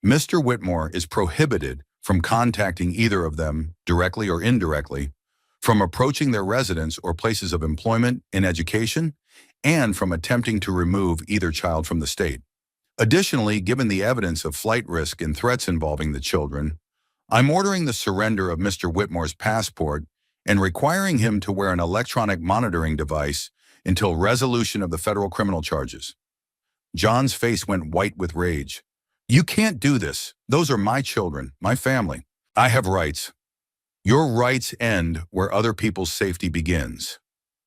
Mr. Whitmore is prohibited from contacting either of them, directly or indirectly, from approaching their residence or places of employment and education, and from attempting to remove either child from the state. Additionally, given the evidence of flight risk and threats involving the children, I'm ordering the surrender of Mr. Whitmore's passport and requiring him to wear an electronic monitoring device until resolution of the federal criminal charges. John's face went white with rage. You can't do this. Those are my children, my family. I have rights. Your rights end where other people's safety begins,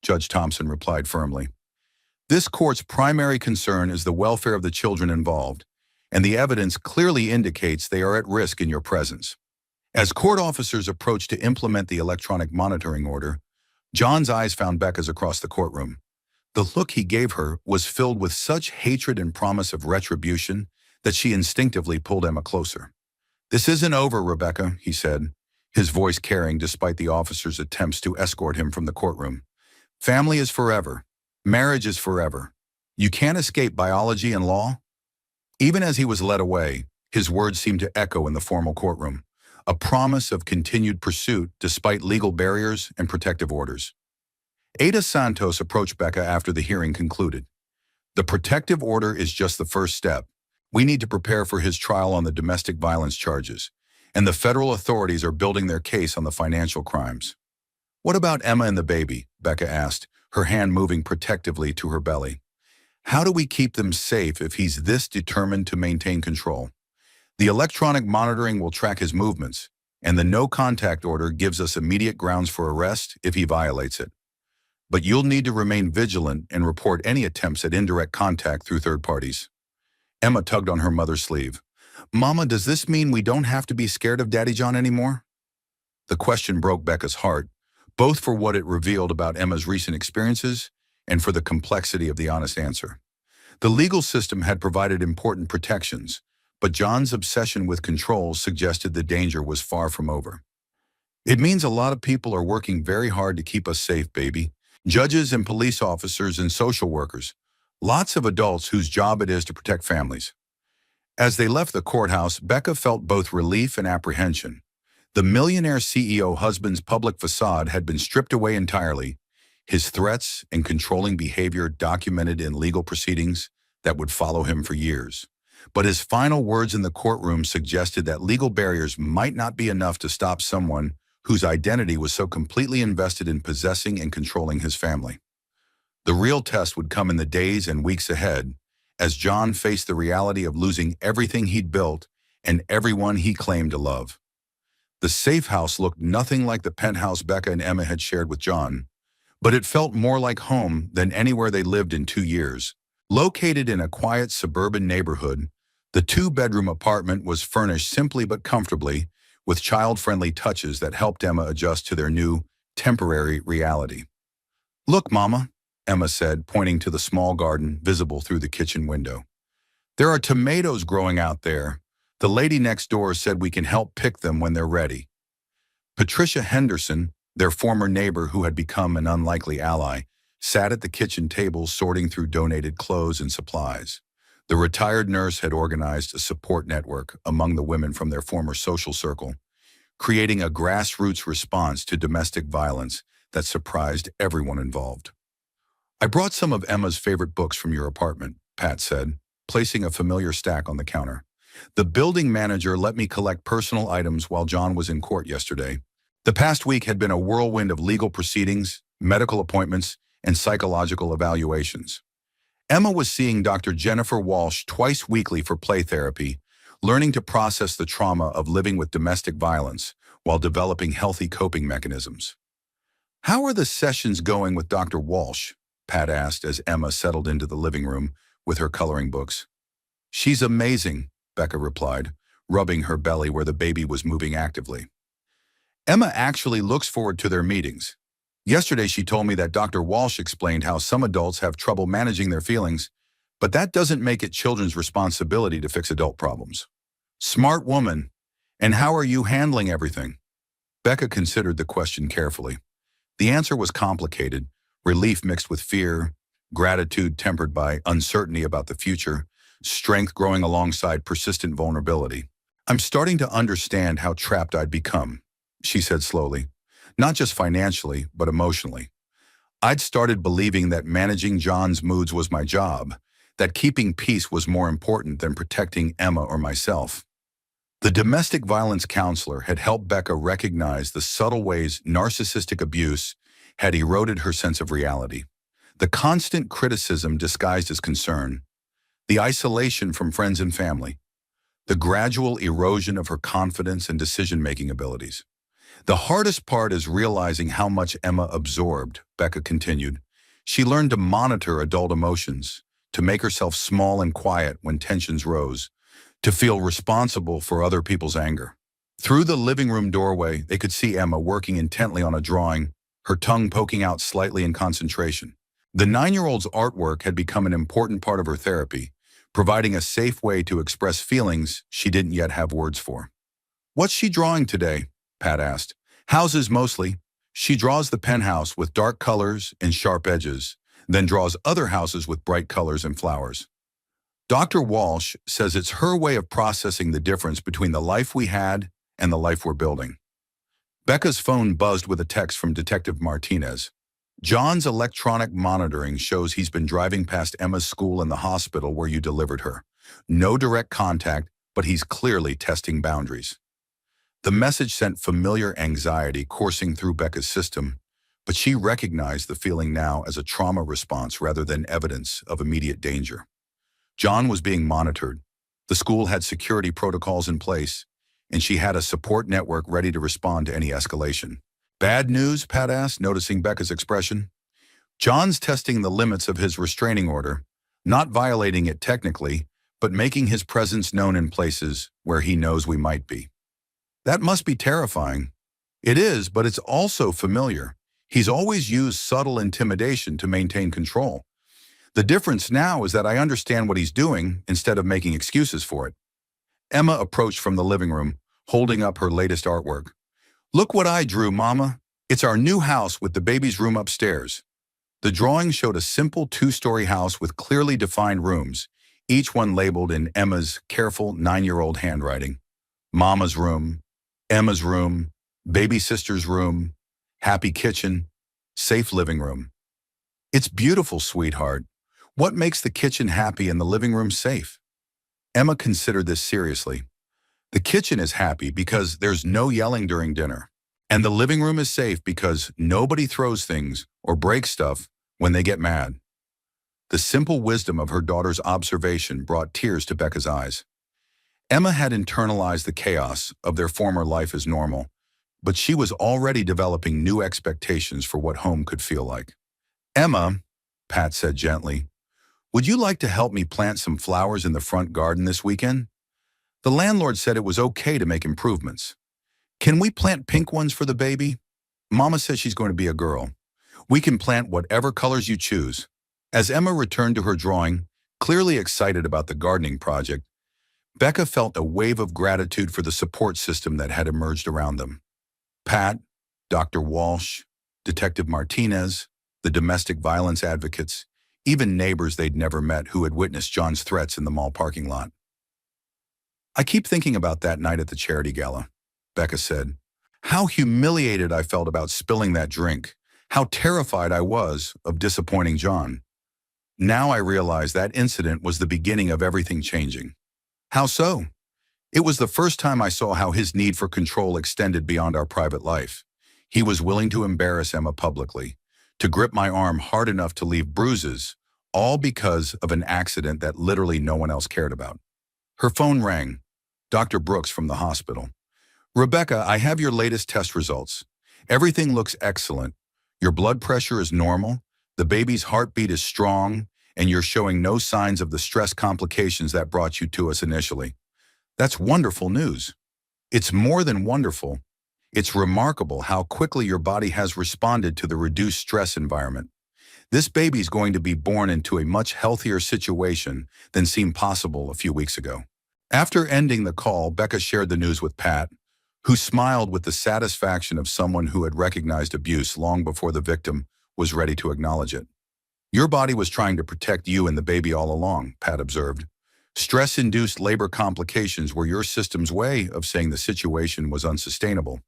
Judge Thompson replied firmly. This court's primary concern is the welfare of the children involved, and the evidence clearly indicates they are at risk in your presence. As court officers approached to implement the electronic monitoring order, John's eyes found Becca's across the courtroom. The look he gave her was filled with such hatred and promise of retribution that she instinctively pulled Emma closer. This isn't over, Rebecca, he said, his voice carrying despite the officer's attempts to escort him from the courtroom. Family is forever. Marriage is forever. You can't escape biology and law. Even as he was led away, his words seemed to echo in the formal courtroom, a promise of continued pursuit despite legal barriers and protective orders. Ada Santos approached Becca after the hearing concluded. The protective order is just the first step. We need to prepare for his trial on the domestic violence charges, and the federal authorities are building their case on the financial crimes. What about Emma and the baby? Becca asked, her hand moving protectively to her belly. How do we keep them safe if he's this determined to maintain control? The electronic monitoring will track his movements, and the no-contact order gives us immediate grounds for arrest if he violates it. But you'll need to remain vigilant and report any attempts at indirect contact through third parties. Emma tugged on her mother's sleeve. Mama, does this mean we don't have to be scared of Daddy John anymore? The question broke Becca's heart, both for what it revealed about Emma's recent experiences and for the complexity of the honest answer. The legal system had provided important protections, but John's obsession with control suggested the danger was far from over. It means a lot of people are working very hard to keep us safe, baby. Judges and police officers and social workers. Lots of adults whose job it is to protect families. As they left the courthouse, Becca felt both relief and apprehension. The millionaire CEO husband's public facade had been stripped away entirely, his threats and controlling behavior documented in legal proceedings that would follow him for years. But his final words in the courtroom suggested that legal barriers might not be enough to stop someone whose identity was so completely invested in possessing and controlling his family. The real test would come in the days and weeks ahead, as John faced the reality of losing everything he'd built and everyone he claimed to love. The safe house looked nothing like the penthouse Becca and Emma had shared with John, but it felt more like home than anywhere they lived in 2 years. Located in a quiet suburban neighborhood, the 2-bedroom apartment was furnished simply but comfortably, with child-friendly touches that helped Emma adjust to their new, temporary reality. Look, Mama, Emma said, pointing to the small garden visible through the kitchen window. There are tomatoes growing out there. The lady next door said we can help pick them when they're ready. Patricia Henderson, their former neighbor who had become an unlikely ally, sat at the kitchen table sorting through donated clothes and supplies. The retired nurse had organized a support network among the women from their former social circle, creating a grassroots response to domestic violence that surprised everyone involved. I brought some of Emma's favorite books from your apartment, Pat said, placing a familiar stack on the counter. The building manager let me collect personal items while John was in court yesterday. The past week had been a whirlwind of legal proceedings, medical appointments, and psychological evaluations. Emma was seeing Dr. Jennifer Walsh twice weekly for play therapy, learning to process the trauma of living with domestic violence while developing healthy coping mechanisms. How are the sessions going with Dr. Walsh? Pat asked as Emma settled into the living room with her coloring books. She's amazing, Becca replied, rubbing her belly where the baby was moving actively. Emma actually looks forward to their meetings. Yesterday she told me that Dr. Walsh explained how some adults have trouble managing their feelings, but that doesn't make it children's responsibility to fix adult problems. Smart woman. And how are you handling everything? Becca considered the question carefully. The answer was complicated, relief mixed with fear, gratitude tempered by uncertainty about the future, strength growing alongside persistent vulnerability. I'm starting to understand how trapped I'd become, she said slowly. Not just financially, but emotionally. I'd started believing that managing John's moods was my job, that keeping peace was more important than protecting Emma or myself. The domestic violence counselor had helped Becca recognize the subtle ways narcissistic abuse had eroded her sense of reality. The constant criticism disguised as concern, the isolation from friends and family, the gradual erosion of her confidence and decision-making abilities. The hardest part is realizing how much Emma absorbed, Becca continued. She learned to monitor adult emotions, to make herself small and quiet when tensions rose, to feel responsible for other people's anger. Through the living room doorway, they could see Emma working intently on a drawing, her tongue poking out slightly in concentration. The 9-year-old's artwork had become an important part of her therapy, providing a safe way to express feelings she didn't yet have words for. What's she drawing today? Pat asked. Houses mostly. She draws the penthouse with dark colors and sharp edges, then draws other houses with bright colors and flowers. Dr. Walsh says it's her way of processing the difference between the life we had and the life we're building. Becca's phone buzzed with a text from Detective Martinez. John's electronic monitoring shows he's been driving past Emma's school and the hospital where you delivered her. No direct contact, but he's clearly testing boundaries. The message sent familiar anxiety coursing through Becca's system. but she recognized the feeling now as a trauma response rather than evidence of immediate danger. John was being monitored. The school had security protocols in place, and she had a support network ready to respond to any escalation. Bad news, Pat asked, noticing Becca's expression. John's testing the limits of his restraining order, not violating it technically, but making his presence known in places where he knows we might be. That must be terrifying. It is, but it's also familiar. He's always used subtle intimidation to maintain control. The difference now is that I understand what he's doing instead of making excuses for it. Emma approached from the living room, holding up her latest artwork. Look what I drew, Mama. It's our new house with the baby's room upstairs. The drawing showed a simple two-story house with clearly defined rooms, each one labeled in Emma's careful 9-year-old handwriting. Mama's room, Emma's room, baby sister's room, happy kitchen, safe living room. It's beautiful, sweetheart. What makes the kitchen happy and the living room safe? Emma considered this seriously. The kitchen is happy because there's no yelling during dinner. And the living room is safe because nobody throws things or breaks stuff when they get mad. The simple wisdom of her daughter's observation brought tears to Becca's eyes. Emma had internalized the chaos of their former life as normal, but she was already developing new expectations for what home could feel like. Emma, Pat said gently, would you like to help me plant some flowers in the front garden this weekend? The landlord said it was okay to make improvements. Can we plant pink ones for the baby? Mama says she's going to be a girl. We can plant whatever colors you choose. As Emma returned to her drawing, clearly excited about the gardening project, Becca felt a wave of gratitude for the support system that had emerged around them. Pat, Dr. Walsh, Detective Martinez, the domestic violence advocates, even neighbors they'd never met who had witnessed John's threats in the mall parking lot. I keep thinking about that night at the charity gala, Becca said. How humiliated I felt about spilling that drink. How terrified I was of disappointing John. Now I realize that incident was the beginning of everything changing. How so? It was the first time I saw how his need for control extended beyond our private life. He was willing to embarrass Emma publicly, to grip my arm hard enough to leave bruises, all because of an accident that literally no one else cared about. Her phone rang. Dr. Brooks from the hospital. Rebecca, I have your latest test results. Everything looks excellent. Your blood pressure is normal, the baby's heartbeat is strong, and you're showing no signs of the stress complications that brought you to us initially. That's wonderful news. It's more than wonderful. It's remarkable how quickly your body has responded to the reduced stress environment. This baby's going to be born into a much healthier situation than seemed possible a few weeks ago. After ending the call, Becca shared the news with Pat, who smiled with the satisfaction of someone who had recognized abuse long before the victim was ready to acknowledge it. Your body was trying to protect you and the baby all along, Pat observed. Stress-induced labor complications were your system's way of saying the situation was unsustainable.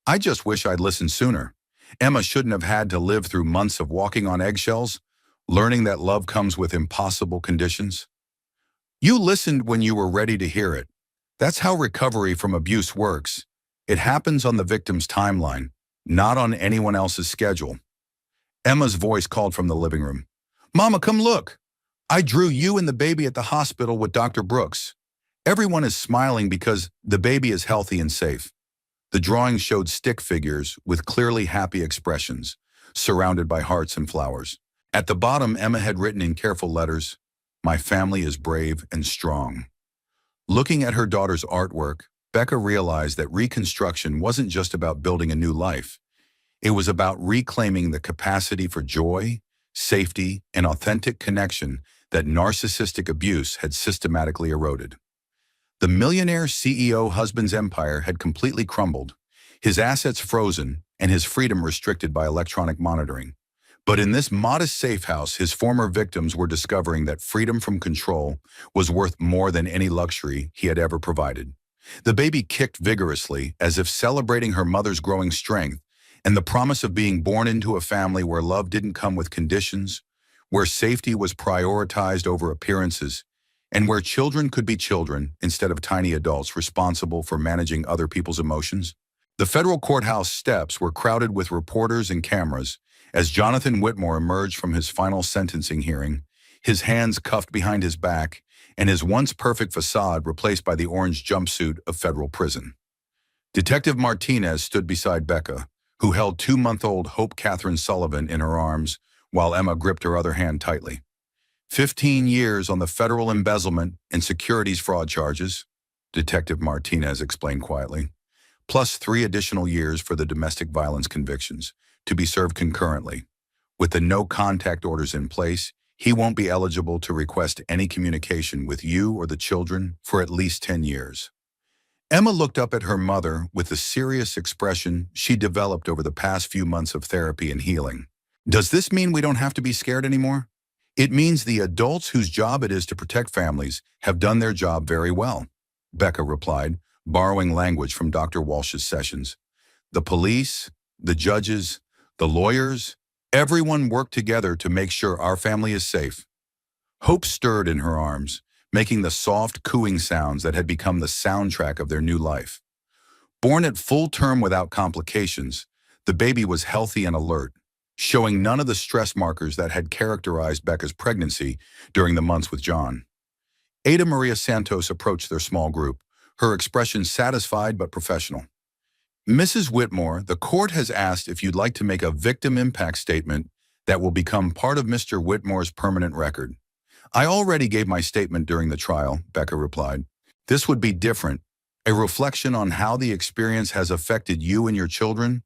I just wish I'd listened sooner. Emma shouldn't have had to live through months of walking on eggshells, learning that love comes with impossible conditions. You listened when you were ready to hear it. That's how recovery from abuse works. It happens on the victim's timeline, not on anyone else's schedule. Emma's voice called from the living room. Mama, come look. I drew you and the baby at the hospital with Dr. Brooks. Everyone is smiling because the baby is healthy and safe. The drawing showed stick figures with clearly happy expressions, surrounded by hearts and flowers. At the bottom, Emma had written in careful letters, "My family is brave and strong." Looking at her daughter's artwork, Becca realized that reconstruction wasn't just about building a new life. It was about reclaiming the capacity for joy, safety, and authentic connection that narcissistic abuse had systematically eroded. The millionaire CEO husband's empire had completely crumbled, his assets frozen, and his freedom restricted by electronic monitoring. But in this modest safe house, his former victims were discovering that freedom from control was worth more than any luxury he had ever provided. The baby kicked vigorously, as if celebrating her mother's growing strength, and the promise of being born into a family where love didn't come with conditions, where safety was prioritized over appearances, and where children could be children instead of tiny adults responsible for managing other people's emotions. The federal courthouse steps were crowded with reporters and cameras as Jonathan Whitmore emerged from his final sentencing hearing, his hands cuffed behind his back and his once perfect facade replaced by the orange jumpsuit of federal prison. Detective Martinez stood beside Becca, who held 2-month-old Hope Catherine Sullivan in her arms while Emma gripped her other hand tightly. 15 years on the federal embezzlement and securities fraud charges, Detective Martinez explained quietly, plus 3 additional years for the domestic violence convictions, to be served concurrently. With the no-contact orders in place, he won't be eligible to request any communication with you or the children for at least 10 years. Emma looked up at her mother with the serious expression she developed over the past few months of therapy and healing. Does this mean we don't have to be scared anymore? It means the adults whose job it is to protect families have done their job very well, Becca replied, borrowing language from Dr. Walsh's sessions. The police, the judges, the lawyers, everyone worked together to make sure our family is safe. Hope stirred in her arms, making the soft cooing sounds that had become the soundtrack of their new life. Born at full term without complications, the baby was healthy and alert, showing none of the stress markers that had characterized Becca's pregnancy during the months with John. Ada Maria Santos approached their small group, her expression satisfied but professional. Mrs. Whitmore, the court has asked if you'd like to make a victim impact statement that will become part of Mr. Whitmore's permanent record. I already gave my statement during the trial, Becca replied. This would be different, a reflection on how the experience has affected you and your children,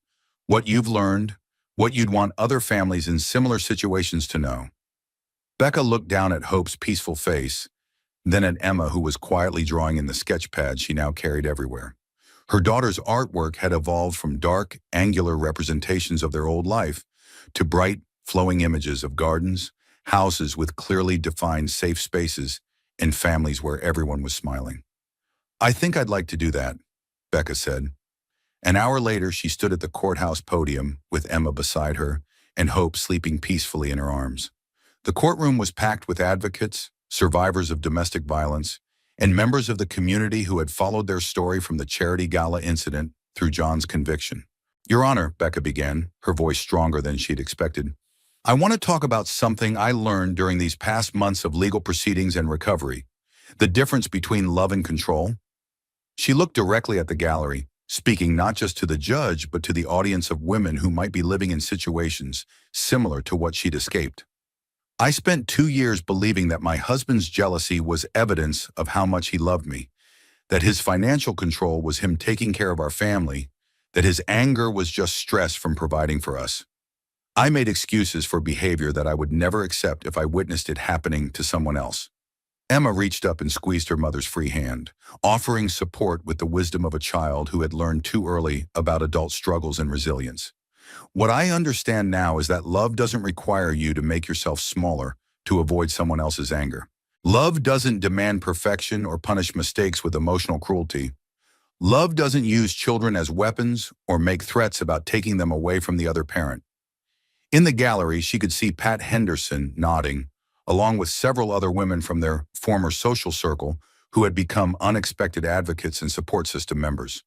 what you've learned, what you'd want other families in similar situations to know. Becca looked down at Hope's peaceful face, then at Emma, who was quietly drawing in the sketch pad she now carried everywhere. Her daughter's artwork had evolved from dark, angular representations of their old life to bright, flowing images of gardens, houses with clearly defined safe spaces, and families where everyone was smiling. I think I'd like to do that, Becca said. An hour later, she stood at the courthouse podium with Emma beside her and Hope sleeping peacefully in her arms. The courtroom was packed with advocates, survivors of domestic violence, and members of the community who had followed their story from the charity gala incident through John's conviction. Your Honor, Becca began, her voice stronger than she'd expected. I want to talk about something I learned during these past months of legal proceedings and recovery, the difference between love and control. She looked directly at the gallery, speaking not just to the judge but to the audience of women who might be living in situations similar to what she'd escaped. I spent 2 years believing that my husband's jealousy was evidence of how much he loved me, that his financial control was him taking care of our family, that his anger was just stress from providing for us. I made excuses for behavior that I would never accept if I witnessed it happening to someone else. Emma reached up and squeezed her mother's free hand, offering support with the wisdom of a child who had learned too early about adult struggles and resilience. What I understand now is that love doesn't require you to make yourself smaller to avoid someone else's anger. Love doesn't demand perfection or punish mistakes with emotional cruelty. Love doesn't use children as weapons or make threats about taking them away from the other parent. In the gallery, she could see Pat Henderson nodding, along with several other women from their former social circle who had become unexpected advocates and support system members.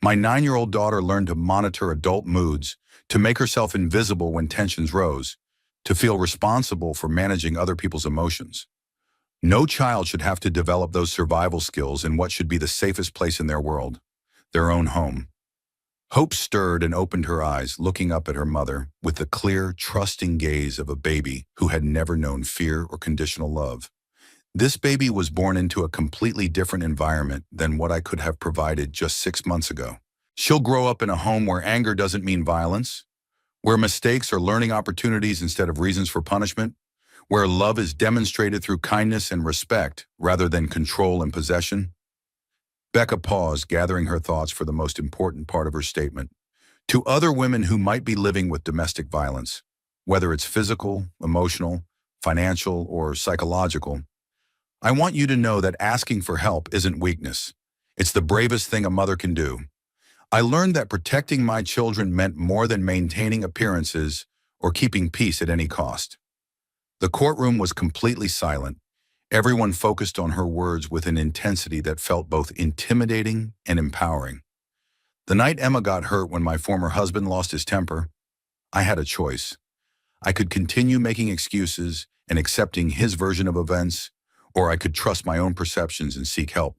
My 9-year-old daughter learned to monitor adult moods, to make herself invisible when tensions rose, to feel responsible for managing other people's emotions. No child should have to develop those survival skills in what should be the safest place in their world, their own home. Hope stirred and opened her eyes, looking up at her mother with the clear, trusting gaze of a baby who had never known fear or conditional love. This baby was born into a completely different environment than what I could have provided just 6 months ago. She'll grow up in a home where anger doesn't mean violence, where mistakes are learning opportunities instead of reasons for punishment, where love is demonstrated through kindness and respect rather than control and possession. Becca paused, gathering her thoughts for the most important part of her statement. To other women who might be living with domestic violence, whether it's physical, emotional, financial, or psychological, I want you to know that asking for help isn't weakness. It's the bravest thing a mother can do. I learned that protecting my children meant more than maintaining appearances or keeping peace at any cost. The courtroom was completely silent. Everyone focused on her words with an intensity that felt both intimidating and empowering. The night Emma got hurt when my former husband lost his temper, I had a choice. I could continue making excuses and accepting his version of events, or I could trust my own perceptions and seek help.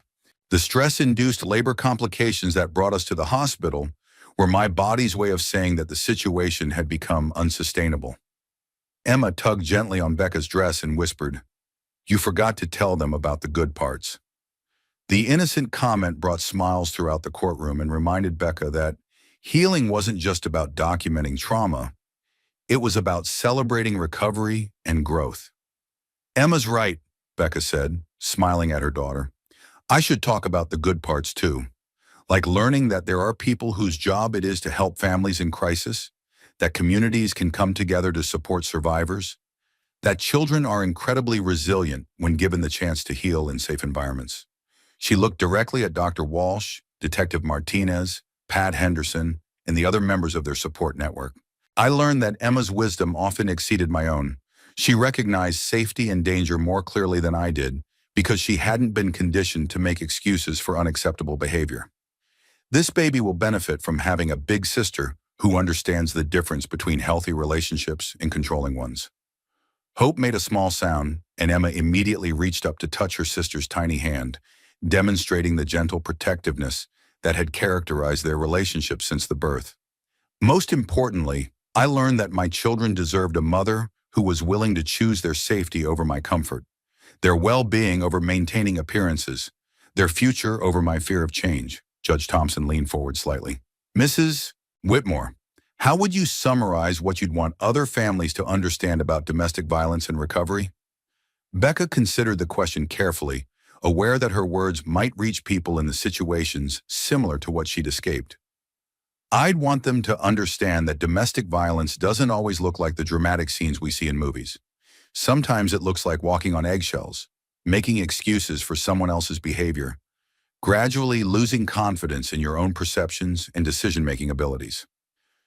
The stress-induced labor complications that brought us to the hospital were my body's way of saying that the situation had become unsustainable. Emma tugged gently on Becca's dress and whispered, "You forgot to tell them about the good parts." The innocent comment brought smiles throughout the courtroom and reminded Becca that healing wasn't just about documenting trauma, it was about celebrating recovery and growth. "Emma's right," Becca said, smiling at her daughter. "I should talk about the good parts too, like learning that there are people whose job it is to help families in crisis, that communities can come together to support survivors, that children are incredibly resilient when given the chance to heal in safe environments." She looked directly at Dr. Walsh, Detective Martinez, Pat Henderson, and the other members of their support network. I learned that Emma's wisdom often exceeded my own. She recognized safety and danger more clearly than I did because she hadn't been conditioned to make excuses for unacceptable behavior. This baby will benefit from having a big sister who understands the difference between healthy relationships and controlling ones. Hope made a small sound, and Emma immediately reached up to touch her sister's tiny hand, demonstrating the gentle protectiveness that had characterized their relationship since the birth. Most importantly, I learned that my children deserved a mother who was willing to choose their safety over my comfort, their well-being over maintaining appearances, their future over my fear of change. Judge Thompson leaned forward slightly. "Mrs. Whitmore, how would you summarize what you'd want other families to understand about domestic violence and recovery?" Becca considered the question carefully, aware that her words might reach people in the situations similar to what she'd escaped. "I'd want them to understand that domestic violence doesn't always look like the dramatic scenes we see in movies. Sometimes it looks like walking on eggshells, making excuses for someone else's behavior, gradually losing confidence in your own perceptions and decision-making abilities."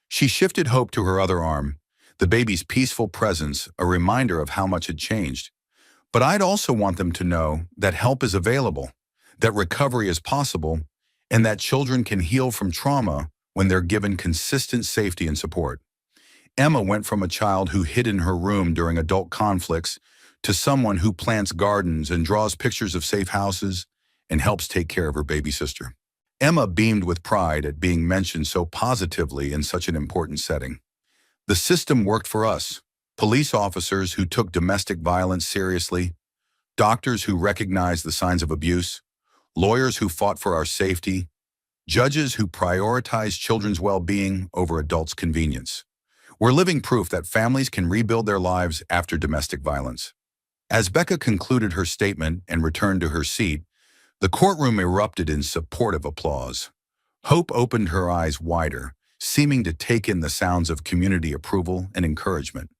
She shifted Hope to her other arm, the baby's peaceful presence a reminder of how much had changed. "But I'd also want them to know that help is available, that recovery is possible, and that children can heal from trauma when they're given consistent safety and support." Emma went from a child who hid in her room during adult conflicts to someone who plants gardens and draws pictures of safe houses and helps take care of her baby sister. Emma beamed with pride at being mentioned so positively in such an important setting. "The system worked for us. Police officers who took domestic violence seriously, doctors who recognized the signs of abuse, lawyers who fought for our safety, judges who prioritized children's well-being over adults' convenience. We're living proof that families can rebuild their lives after domestic violence." As Becca concluded her statement and returned to her seat, the courtroom erupted in supportive applause. Hope opened her eyes wider, seeming to take in the sounds of community approval and encouragement.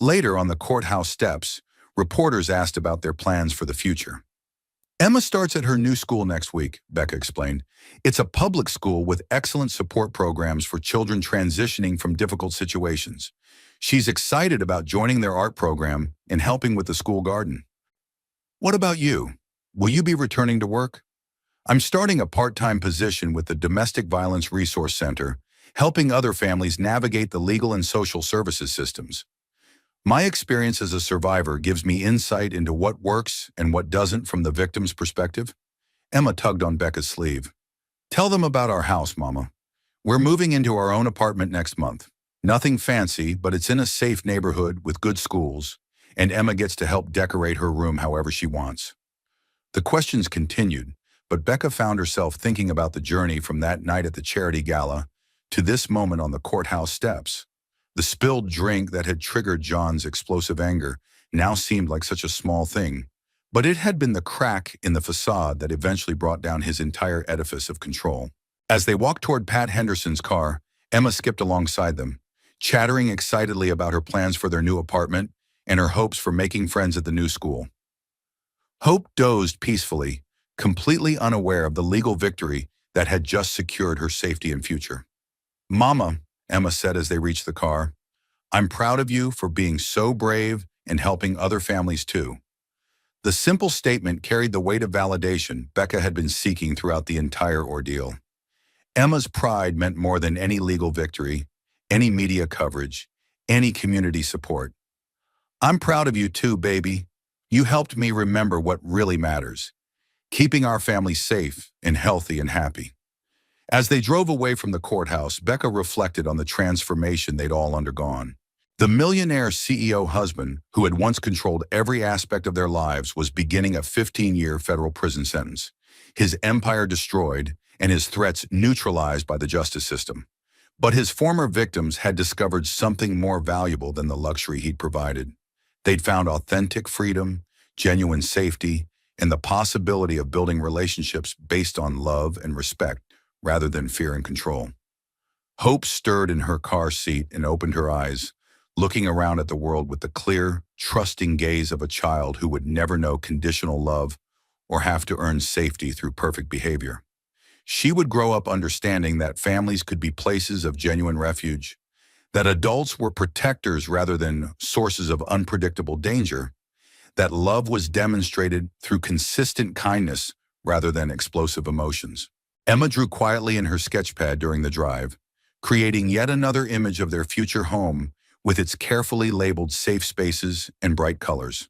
Later on the courthouse steps, reporters asked about their plans for the future. "Emma starts at her new school next week," Becca explained. "It's a public school with excellent support programs for children transitioning from difficult situations. She's excited about joining their art program and helping with the school garden." "What about you? Will you be returning to work?" "I'm starting a part-time position with the Domestic Violence Resource Center, helping other families navigate the legal and social services systems. My experience as a survivor gives me insight into what works and what doesn't from the victim's perspective." Emma tugged on Becca's sleeve. "Tell them about our house, Mama. We're moving into our own apartment next month. Nothing fancy, but it's in a safe neighborhood with good schools, and Emma gets to help decorate her room however she wants." The questions continued, but Becca found herself thinking about the journey from that night at the charity gala to this moment on the courthouse steps. The spilled drink that had triggered John's explosive anger now seemed like such a small thing, but it had been the crack in the facade that eventually brought down his entire edifice of control. As they walked toward Pat Henderson's car, Emma skipped alongside them, chattering excitedly about her plans for their new apartment and her hopes for making friends at the new school. Hope dozed peacefully, completely unaware of the legal victory that had just secured her safety and future. "Mama," Emma said as they reached the car, "I'm proud of you for being so brave and helping other families too." The simple statement carried the weight of validation Becca had been seeking throughout the entire ordeal. Emma's pride meant more than any legal victory, any media coverage, any community support. I'm proud of you too, baby. You helped me remember what really matters, keeping our family safe and healthy and happy. As they drove away from the courthouse, Becca reflected on the transformation they'd all undergone. The millionaire CEO husband, who had once controlled every aspect of their lives, was beginning a 15-year federal prison sentence, his empire destroyed and his threats neutralized by the justice system. But his former victims had discovered something more valuable than the luxury he'd provided. They'd found authentic freedom, genuine safety, and the possibility of building relationships based on love and respect rather than fear and control. Hope stirred in her car seat and opened her eyes, looking around at the world with the clear, trusting gaze of a child who would never know conditional love or have to earn safety through perfect behavior. She would grow up understanding that families could be places of genuine refuge, that adults were protectors rather than sources of unpredictable danger, that love was demonstrated through consistent kindness rather than explosive emotions. Emma drew quietly in her sketchpad during the drive, creating yet another image of their future home with its carefully labeled safe spaces and bright colors.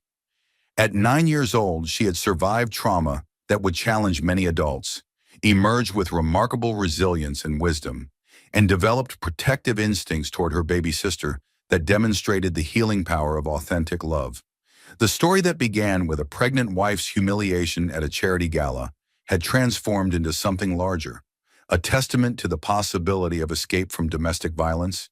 At 9 years old, she had survived trauma that would challenge many adults, emerged with remarkable resilience and wisdom, and developed protective instincts toward her baby sister that demonstrated the healing power of authentic love. The story that began with a pregnant wife's humiliation at a charity gala had transformed into something larger, a testament to the possibility of escape from domestic violence,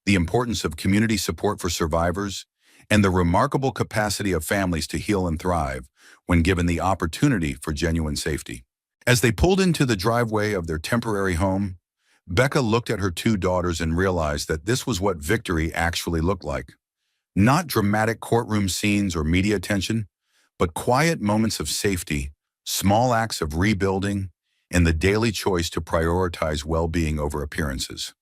the importance of community support for survivors, and the remarkable capacity of families to heal and thrive when given the opportunity for genuine safety. As they pulled into the driveway of their temporary home, Becca looked at her two daughters and realized that this was what victory actually looked like. Not dramatic courtroom scenes or media attention, but quiet moments of safety, small acts of rebuilding, and the daily choice to prioritize well-being over appearances.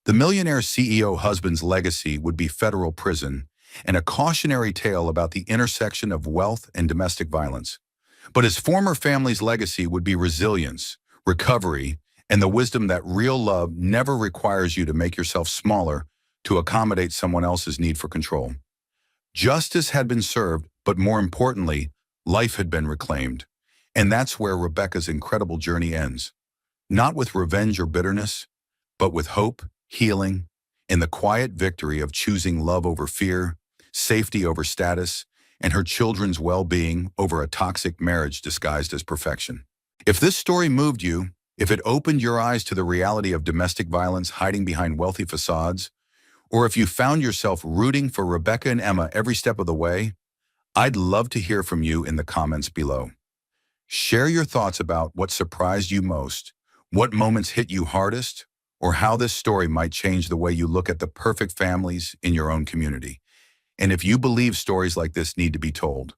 The millionaire CEO husband's legacy would be federal prison and a cautionary tale about the intersection of wealth and domestic violence. But his former family's legacy would be resilience, recovery, and the wisdom that real love never requires you to make yourself smaller to accommodate someone else's need for control. Justice had been served, but more importantly, life had been reclaimed. And that's where Rebecca's incredible journey ends. Not with revenge or bitterness, but with hope, healing, and the quiet victory of choosing love over fear, safety over status, and her children's well-being over a toxic marriage disguised as perfection. If this story moved you, if it opened your eyes to the reality of domestic violence hiding behind wealthy facades, or if you found yourself rooting for Rebecca and Emma every step of the way, I'd love to hear from you in the comments below. Share your thoughts about what surprised you most, what moments hit you hardest, or how this story might change the way you look at the perfect families in your own community. And if you believe stories like this need to be told,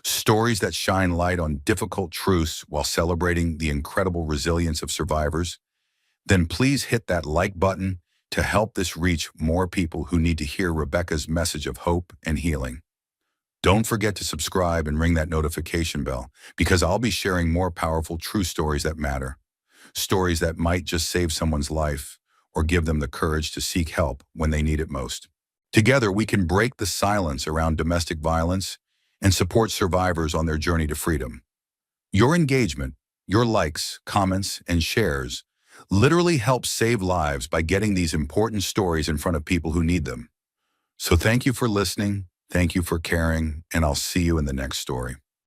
stories that shine light on difficult truths while celebrating the incredible resilience of survivors, then please hit that like button to help this reach more people who need to hear Rebecca's message of hope and healing. Don't forget to subscribe and ring that notification bell, because I'll be sharing more powerful true stories that matter. Stories that might just save someone's life or give them the courage to seek help when they need it most. Together, we can break the silence around domestic violence and support survivors on their journey to freedom. Your engagement, your likes, comments, and shares literally help save lives by getting these important stories in front of people who need them. So thank you for listening, thank you for caring, and I'll see you in the next story.